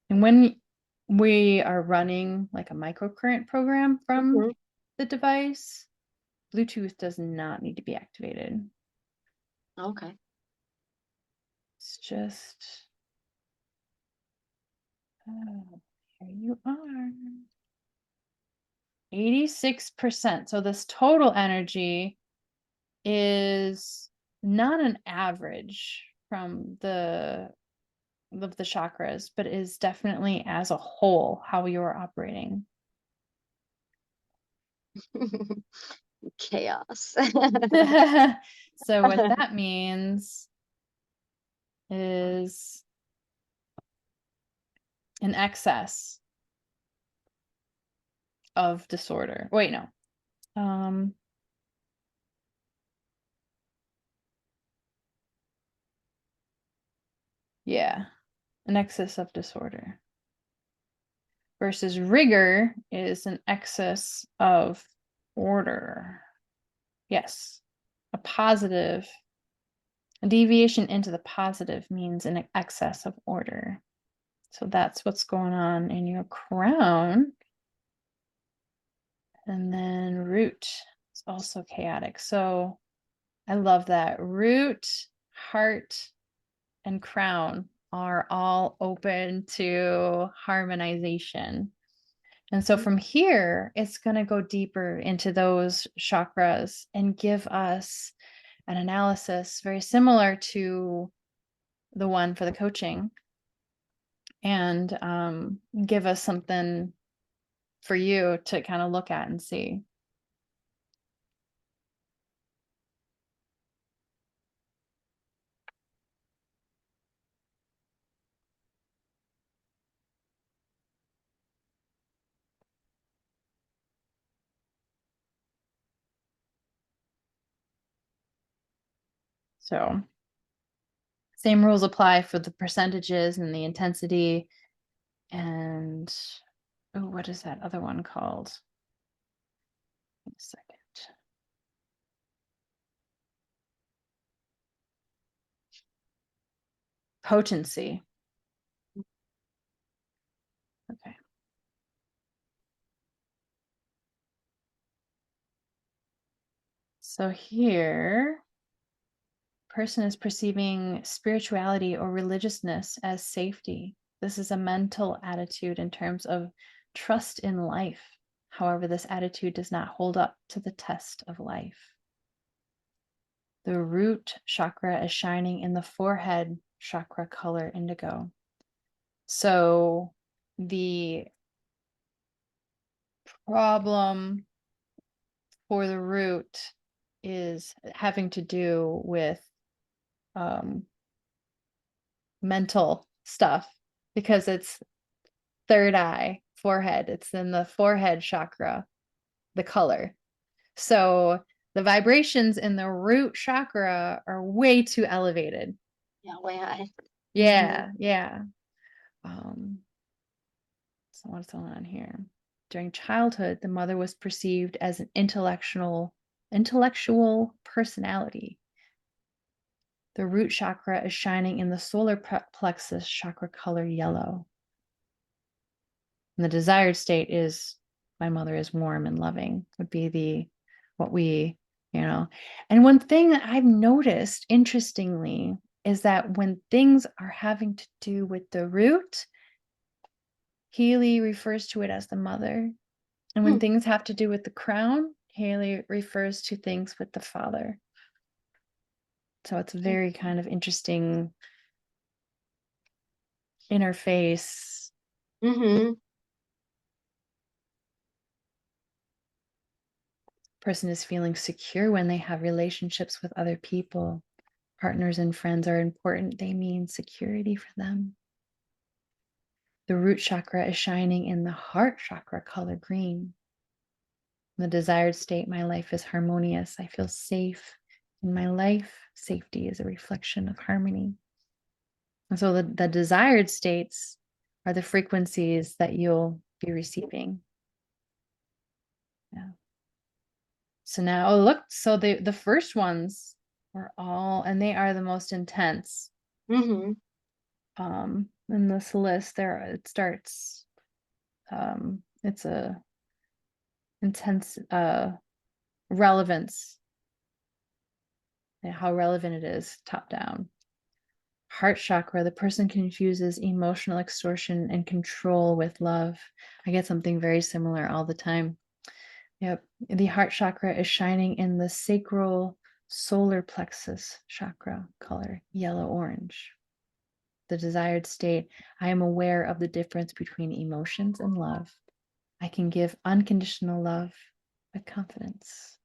And when we are running like a microcurrent program from Mhm. the device, Bluetooth does not need to be activated. Okay. It's just, oh, here you are. 86%. So this total energy is not an average from the of the chakras, but is definitely as a whole how you're operating. Chaos. So what that means is an excess of disorder. Wait, no. Yeah, an excess of disorder. Versus rigor is an excess of order. Yes, a positive, a deviation into the positive means an excess of order. So that's what's going on in your crown. And then root is also chaotic. So I love that. Root, heart, and crown are all open to harmonization. And so from here, it's going to go deeper into those chakras and give us an analysis very similar to the one for the coaching, and give us something for you to kind of look at and see. So same rules apply for the percentages and the intensity. And oh, what is that other one called? Wait a second. Potency. Okay. So here, person is perceiving spirituality or religiousness as safety. This is a mental attitude in terms of trust in life. However, this attitude does not hold up to the test of life. The root chakra is shining in the forehead chakra color indigo. So the problem for the root is having to do with mental stuff, because it's third eye, forehead. It's in the forehead chakra, the color. So the vibrations in the root chakra are way too elevated. Yeah, way high. Yeah, yeah. So what's going on here? During childhood, the mother was perceived as an intellectual personality. The root chakra is shining in the solar plexus chakra color yellow. And the desired state is, my mother is warm and loving, would be what we, And one thing that I've noticed, interestingly, is that when things are having to do with the root, Healy refers to it as the mother. And when things have to do with the crown, Healy refers to things with the father. So it's a very kind of interesting interface. Person is feeling secure when they have relationships with other people. Partners and friends are important. They mean security for them. The root chakra is shining in the heart chakra color green. In the desired state, my life is harmonious. I feel safe in my life. Safety is a reflection of harmony. And so the desired states are the frequencies that you'll be receiving. Yeah. So now, oh, look, so the first ones are all, and they are the most intense. In this list, there it starts. It's a intense relevance. Yeah, how relevant it is, top down. Heart chakra, the person confuses emotional extortion and control with love. I get something very similar all the time. Yep. The heart chakra is shining in the sacral solar plexus chakra color, yellow-orange. The desired state, I am aware of the difference between emotions and love. I can give unconditional love with confidence.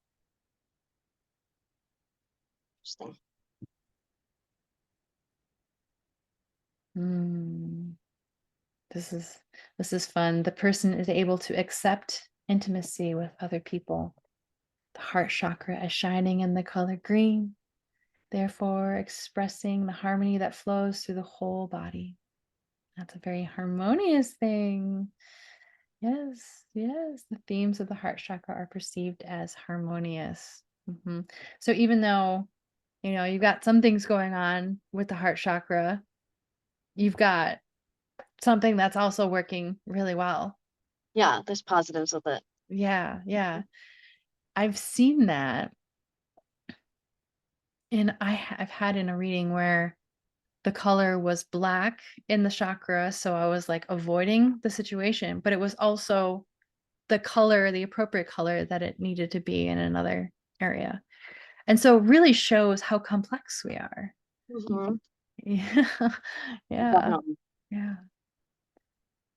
Interesting. This is fun. The person is able to accept intimacy with other people. The heart chakra is shining in the color green, therefore expressing the harmony that flows through the whole body. That's a very harmonious thing. Yes, yes. The themes of the heart chakra are perceived as harmonious. So even though, you've got some things going on with the heart chakra, you've got something that's also working really well. Yeah, there's positives with it. Yeah, yeah. I've seen that. And I've had in a reading where the color was black in the chakra, so I was like avoiding the situation, but it was also the color, the appropriate color that it needed to be in another area. And so it really shows how complex we are. Yeah. Yeah. Definitely. Yeah.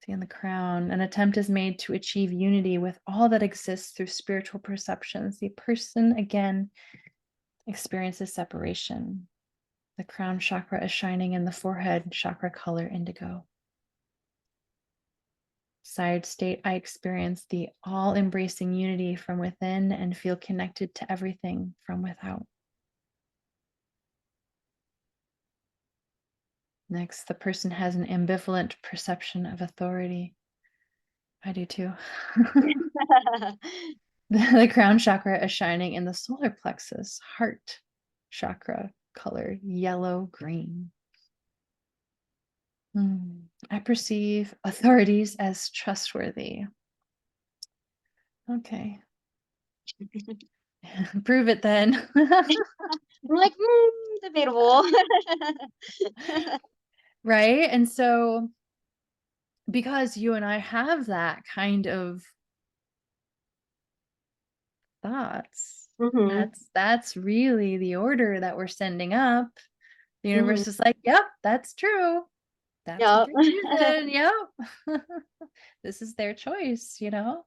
See, in the crown, an attempt is made to achieve unity with all that exists through spiritual perceptions. The person again experiences separation. The crown chakra is shining in the forehead chakra color indigo. Desired state, I experience the all-embracing unity from within and feel connected to everything from without. Next, the person has an ambivalent perception of authority. I do too. The crown chakra is shining in the solar plexus, heart chakra color, yellow-green. I perceive authorities as trustworthy. Okay. Prove it then. I'm like, debatable. Right? And so, because you and I have that kind of thoughts, that's really the order that we're sending up. The universe is like, yep, that's true. that's what Yep. they're choosing. Yep. This is their choice, you know?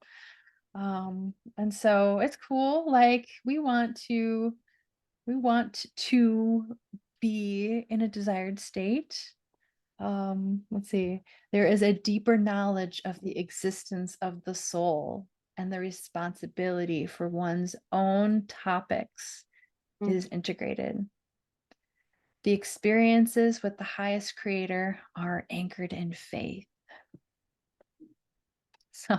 And so it's cool. Like we want to be in a desired state. Let's see. There is a deeper knowledge of the existence of the soul, and the responsibility for one's own topics is integrated. The experiences with the highest creator are anchored in faith. So,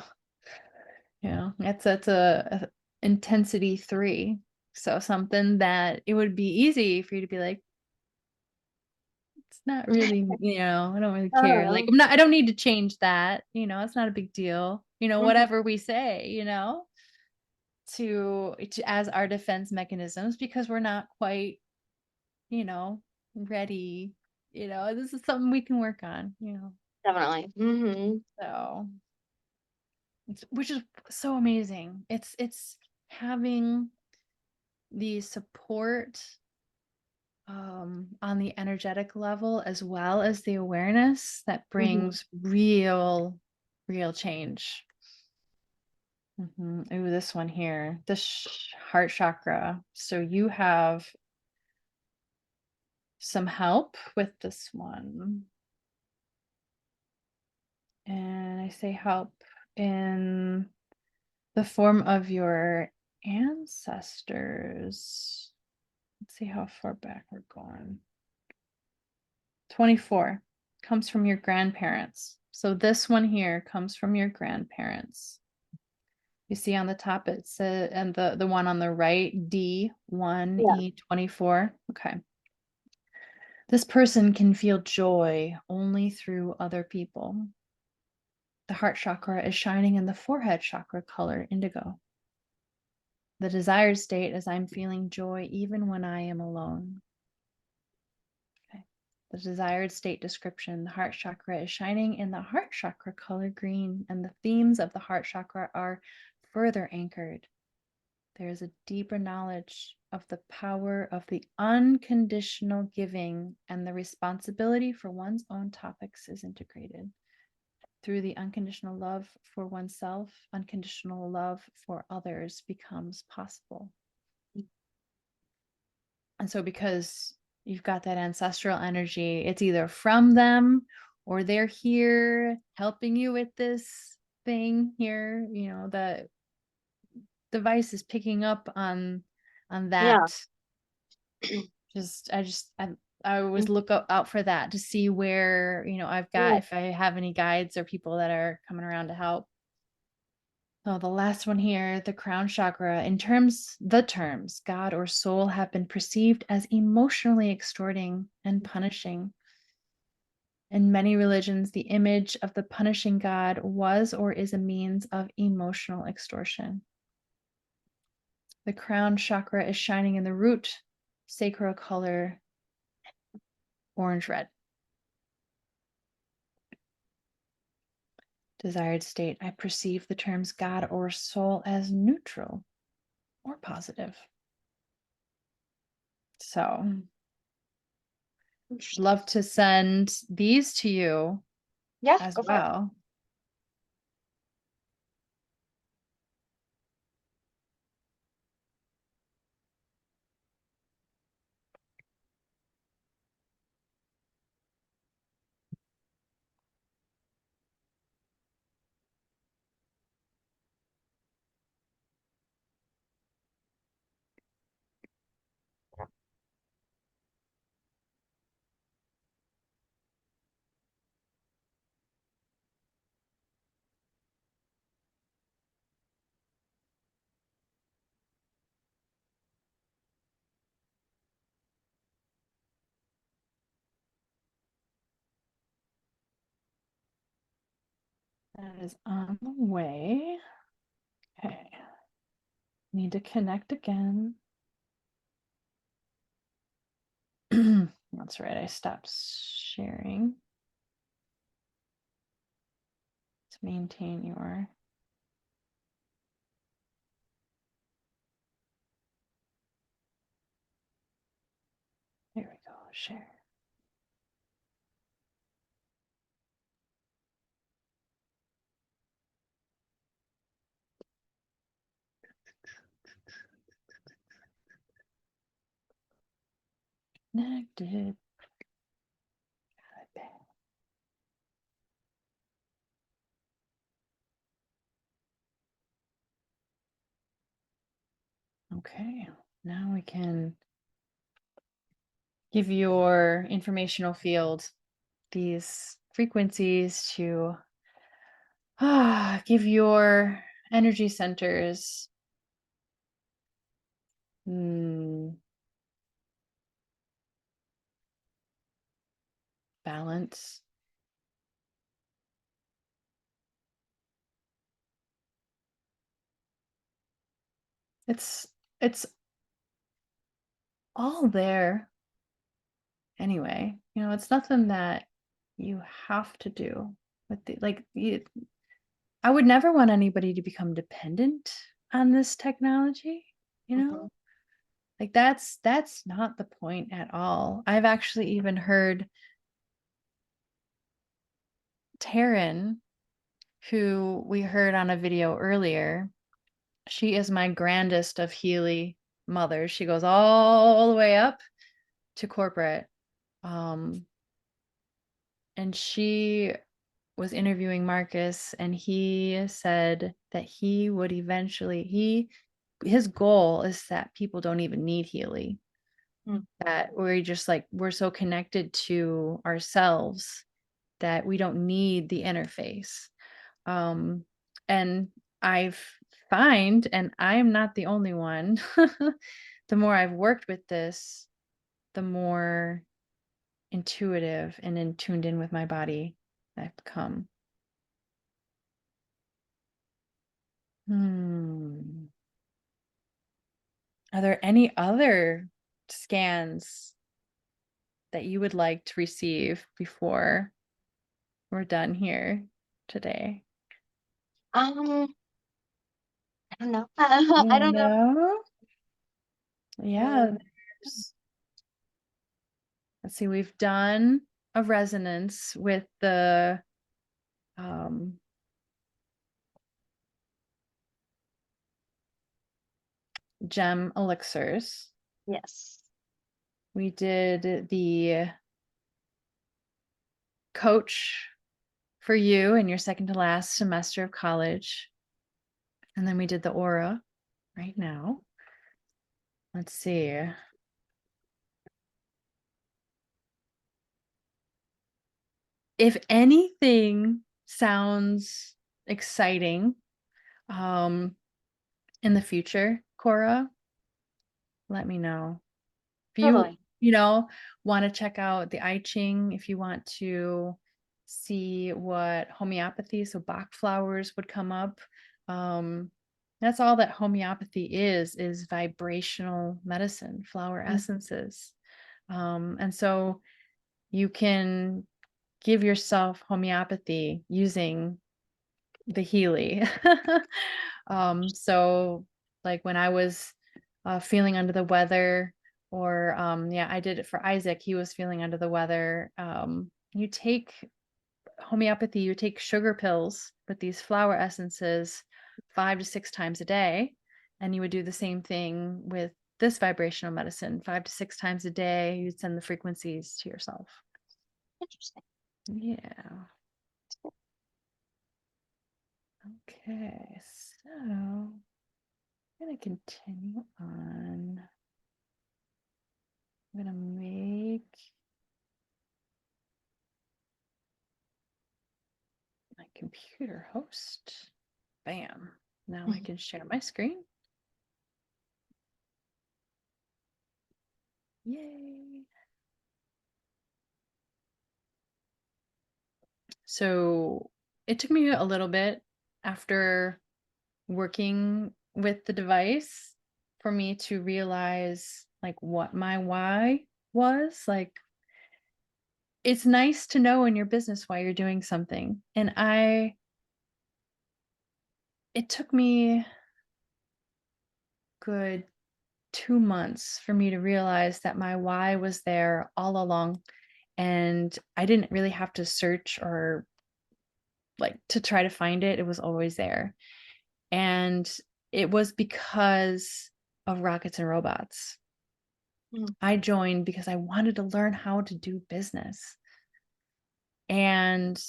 that's a intensity 3. So something that it would be easy for you to be like, it's not really, I don't really care. Like, Oh. I don't need to change that. It's not a big deal. Mhm. Whatever we say, to as our defense mechanisms, because we're not quite, ready. This is something we can work on, Definitely. so which is so amazing. It's having the support on the energetic level, as well as the awareness, that brings real change. Ooh, this one here, the heart chakra. So you have some help with this one. And I say help in the form of your ancestors. Let's see how far back we're going. 24 comes from your grandparents. So this one here comes from your grandparents. You see on the top it says, and the one on the right, D1E24. Okay. This person can feel joy only through other people. The heart chakra is shining in the forehead chakra color indigo. The desired state is I'm feeling joy even when I am alone. Okay. The desired state description, the heart chakra is shining in the heart chakra color green, and the themes of the heart chakra are further anchored. There is a deeper knowledge of the power of the unconditional giving, and the responsibility for one's own topics is integrated. Through the unconditional love for oneself, unconditional love for others becomes possible. And so because you've got that ancestral energy, it's either from them or they're here helping you with this thing here, the device is picking up on Yeah. that. I always look out for that to see where, I've got, if I have any guides or people that are coming around to help. So the last one here, the crown chakra, the terms God or soul have been perceived as emotionally extorting and punishing. In many religions, the image of the punishing God was or is a means of emotional extortion. The crown chakra is shining in the root sacral color orange red. Desired state, I perceive the terms God or soul as neutral or positive. So love to send these to you Yeah, as go for it. well. That is on the way. Okay. Need to connect again. That's right. I stopped sharing to maintain your. There we go. Share. Connected. Okay, now we can give your informational field these frequencies to give your energy centers balance. It's all there anyway. You know, it's nothing that you have to do with the like I would never want anybody to become dependent on this technology, you know? Like that's not the point at all. I've actually even heard Taryn, who we heard on a video earlier, she is my grandest of Healy mothers. She goes all the way up to corporate. And she was interviewing Marcus, and he said that he would eventually, his goal is that people don't even need Healy. That we're just like, we're so connected to ourselves that we don't need the interface. And I've find, and I am not the only one, the more I've worked with this, the more intuitive and tuned in with my body I've become. Are there any other scans that you would like to receive before we're done here today? I don't know. You I don't know. know? Yeah. Let's see, we've done a resonance with the gem elixirs. Yes. We did the coach for you in your second to last semester of college. And then we did the aura right now. Let's see. If anything sounds exciting in the future, Cora, let me know. If Totally. you know, want to check out the I Ching, if you want to see what homeopathy, so Bach flowers would come up. That's all that homeopathy is vibrational medicine, flower essences. And so you can give yourself homeopathy using the Healy. So like when I was feeling under the weather, or yeah, I did it for Isaac. He was feeling under the weather. You take homeopathy, you take sugar pills with these flower essences 5 to 6 times a day, and you would do the same thing with this vibrational medicine 5 to 6 times a day. You'd send the frequencies to yourself. Interesting. Yeah. Okay, so I'm going to continue on. I'm going to make my computer host. Bam. Now I can share my screen. Yay. So it took me a little bit after working with the device for me to realize like what my why was. Like, it's nice to know in your business why you're doing something. And it took me good 2 months for me to realize that my why was there all along. And I didn't really have to search or like to try to find it. It was always there. And it was because of rockets and robots. I joined because I wanted to learn how to do business. And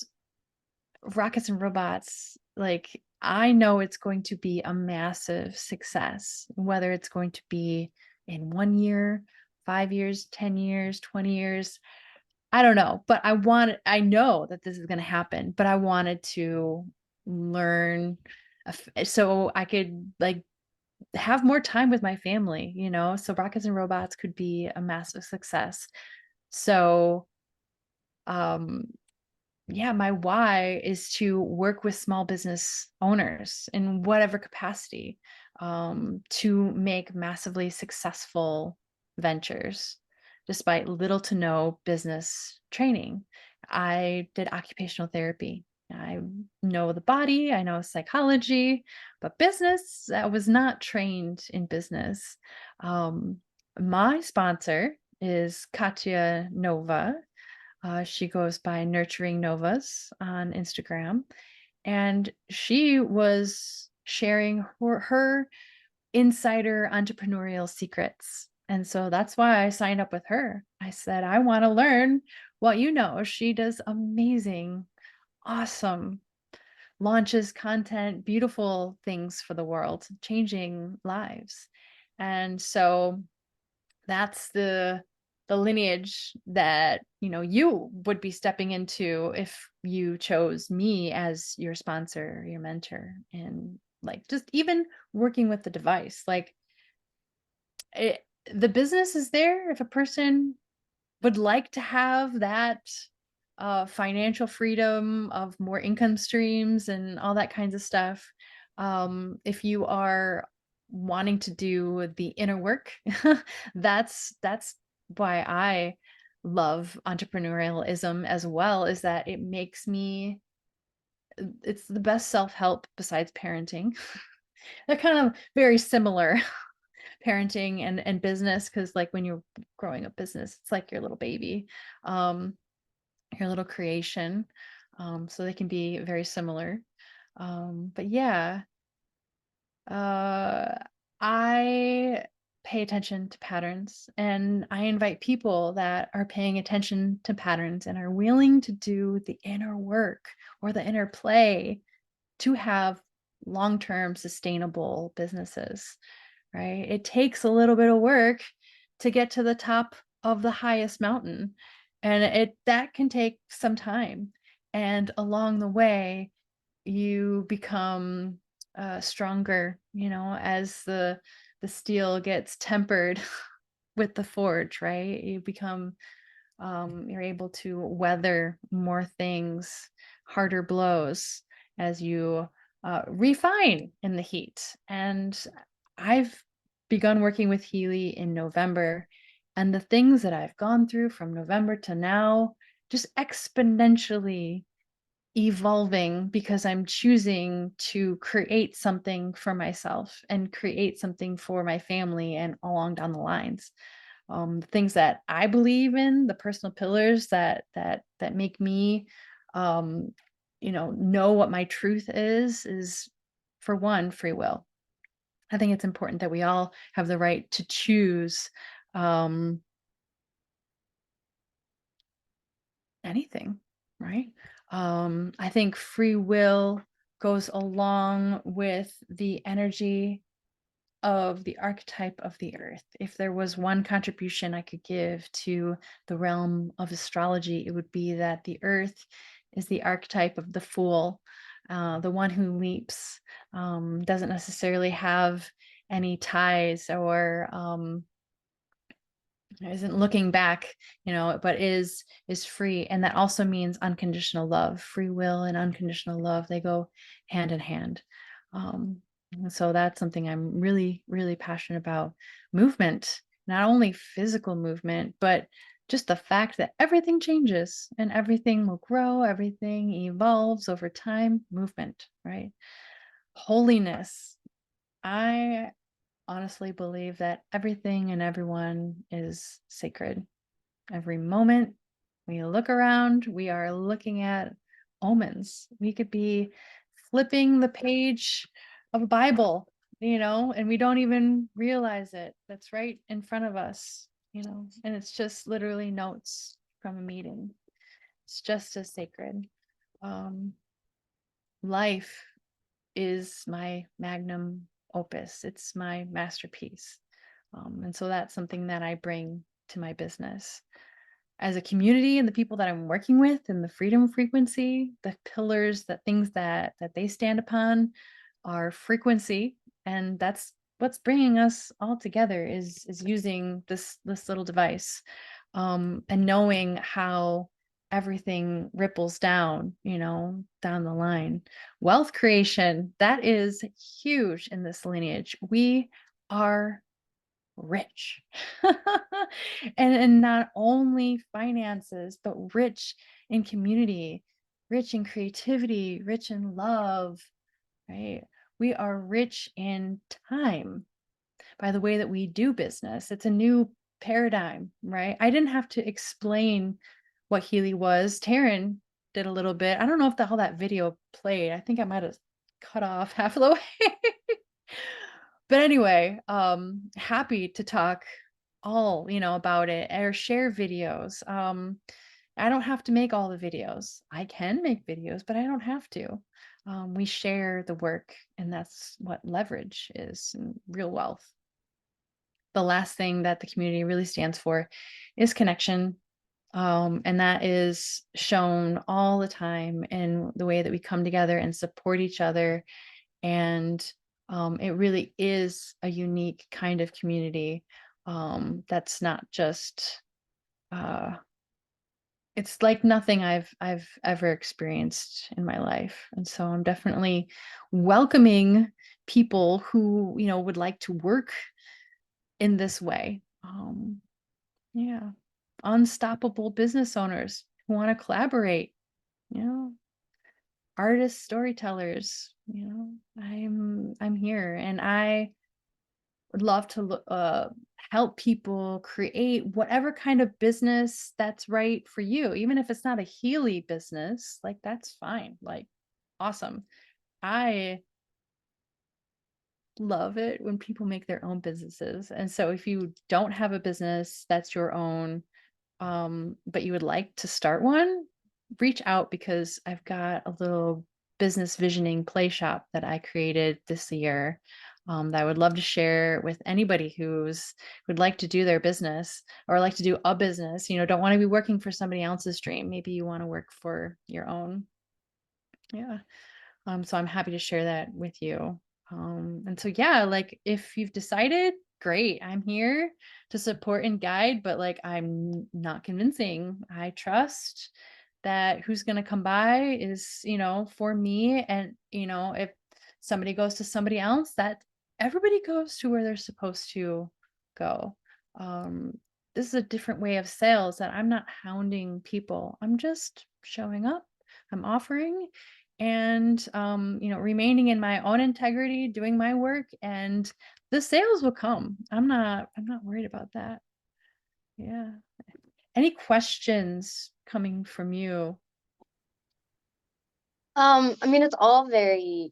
Rockets and Robots, like, I know it's going to be a massive success, whether it's going to be in 1 year, 5 years, 10 years, 20 years. I don't know, but I know that this is going to happen, but I wanted to learn so I could like have more time with my family, so Rockets and Robots could be a massive success. So, um, yeah, my why is to work with small business owners in whatever capacity, to make massively successful ventures despite little to no business training. I did occupational therapy. I know the body, I know psychology, but business, I was not trained in business. My sponsor is Katya Nova. She goes by Nurturing Novas on Instagram. And she was sharing her insider entrepreneurial secrets. And so that's why I signed up with her. I said, I want to learn what you know. She does amazing, awesome launches, content, beautiful things for the world, changing lives. And so that's the lineage that you would be stepping into if you chose me as your sponsor, your mentor, and like just even working with the device. Like the business is there if a person would like to have that financial freedom of more income streams and all that kinds of stuff. If you are wanting to do the inner work, that's why I love entrepreneurialism as well, is that it makes me, it's the best self-help besides parenting. They're kind of very similar, parenting and business, because like when you're growing up business, it's like your little baby, your little creation. So they can be very similar. But yeah, I pay attention to patterns, and I invite people that are paying attention to patterns and are willing to do the inner work or the inner play to have long-term sustainable businesses, right? It takes a little bit of work to get to the top of the highest mountain, and that can take some time. And along the way, you become stronger, as the steel gets tempered with the forge, right? You become, you're able to weather more things, harder blows, as you refine in the heat. And I've begun working with Healy in November, and the things that I've gone through from November to now, just exponentially evolving, because I'm choosing to create something for myself and create something for my family and along down the lines. The things that I believe in, the personal pillars that make me, know what my truth is for one, free will. I think it's important that we all have the right to choose anything, right? I think free will goes along with the energy of the archetype of the earth. If there was one contribution I could give to the realm of astrology, it would be that the earth is the archetype of the fool, the one who leaps, doesn't necessarily have any ties, or isn't looking back, but is free. And that also means unconditional love. Free will and unconditional love, they go hand in hand. And so that's something I'm really, really passionate about. Movement, not only physical movement, but just the fact that everything changes and everything will grow, everything evolves over time. Movement, right? Holiness. I honestly believe that everything and everyone is sacred. Every moment we look around, we are looking at omens. We could be flipping the page of a Bible, and we don't even realize it. That's right in front of us. and it's just literally notes from a meeting. It's just as sacred. Life is my magnum opus. It's my masterpiece. And so that's something that I bring to my business. As a community and the people that I'm working with and the freedom frequency, the pillars, the things that they stand upon are frequency. And that's what's bringing us all together is using this little device, and knowing how everything ripples down, down the line. Wealth creation, that is huge in this lineage. We are rich. And not only finances, but rich in community, rich in creativity, rich in love, right? We are rich in time by the way that we do business. It's a new paradigm, right? I didn't have to explain what Healy was. Taryn did a little bit. I don't know if how that video played. I think I might have cut off half of the way. But anyway, happy to talk all, about it or share videos. I don't have to make all the videos. I can make videos, but I don't have to. We share the work, and that's what leverage is and real wealth. The last thing that the community really stands for is connection. And that is shown all the time in the way that we come together and support each other. And it really is a unique kind of community, that's not just it's like nothing I've ever experienced in my life. And so I'm definitely welcoming people who, would like to work in this way. Yeah. Unstoppable business owners who want to collaborate, artists, storytellers, I'm here, and I would love to help people create whatever kind of business that's right for you. Even if it's not a Healy business, like that's fine. Like, awesome. I love it when people make their own businesses. And so if you don't have a business that's your own, but you would like to start one, reach out, because I've got a little business visioning play shop that I created this year, that I would love to share with anybody would like to do their business or like to do a business, don't want to be working for somebody else's dream. Maybe you want to work for your own. Yeah. So I'm happy to share that with you. And so, yeah, like if you've decided, great, I'm here to support and guide, but like, I'm not convincing. I trust that who's going to come by is, for me. And, if somebody goes to somebody else, that everybody goes to where they're supposed to go. This is a different way of sales, that I'm not hounding people. I'm just showing up, I'm offering, and remaining in my own integrity, doing my work, and the sales will come. I'm not worried about that. Yeah. Any questions coming from you? I mean, it's all very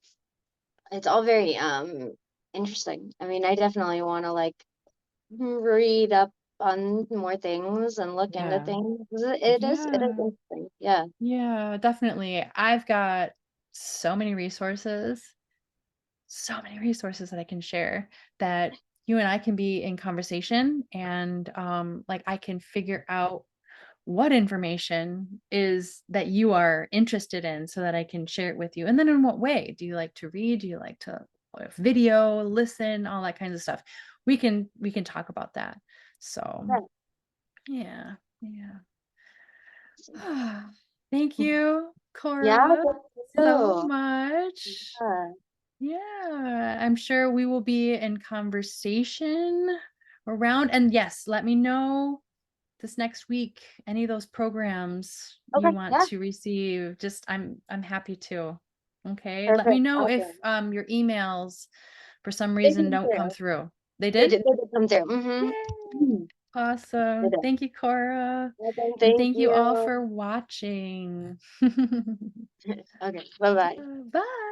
interesting. I mean, I definitely want to like read up on more things and look into Yeah. things. It is Yeah. interesting. Yeah. Yeah, definitely. I've got so many resources that I can share, that you and I can be in conversation, and like I can figure out what information is that you are interested in, so that I can share it with you. And then in what way? Do you like to read? Do you like to video, listen, all that kinds of stuff? We can talk about that. So Yeah. yeah. Thank you, Yeah, Cora, good so too. much. Yeah. Yeah, I'm sure we will be in conversation around. And yes, let me know this next week any of those programs Okay. you want Yeah. to receive. Just I'm happy to. Okay, let me Perfect. know if Awesome. your emails for some They reason came don't come through. through. They did? They did come through. Yay! They Awesome. did. Thank you, Cora. Awesome. And Thank thank you all you. for watching. Okay. Bye bye. Bye.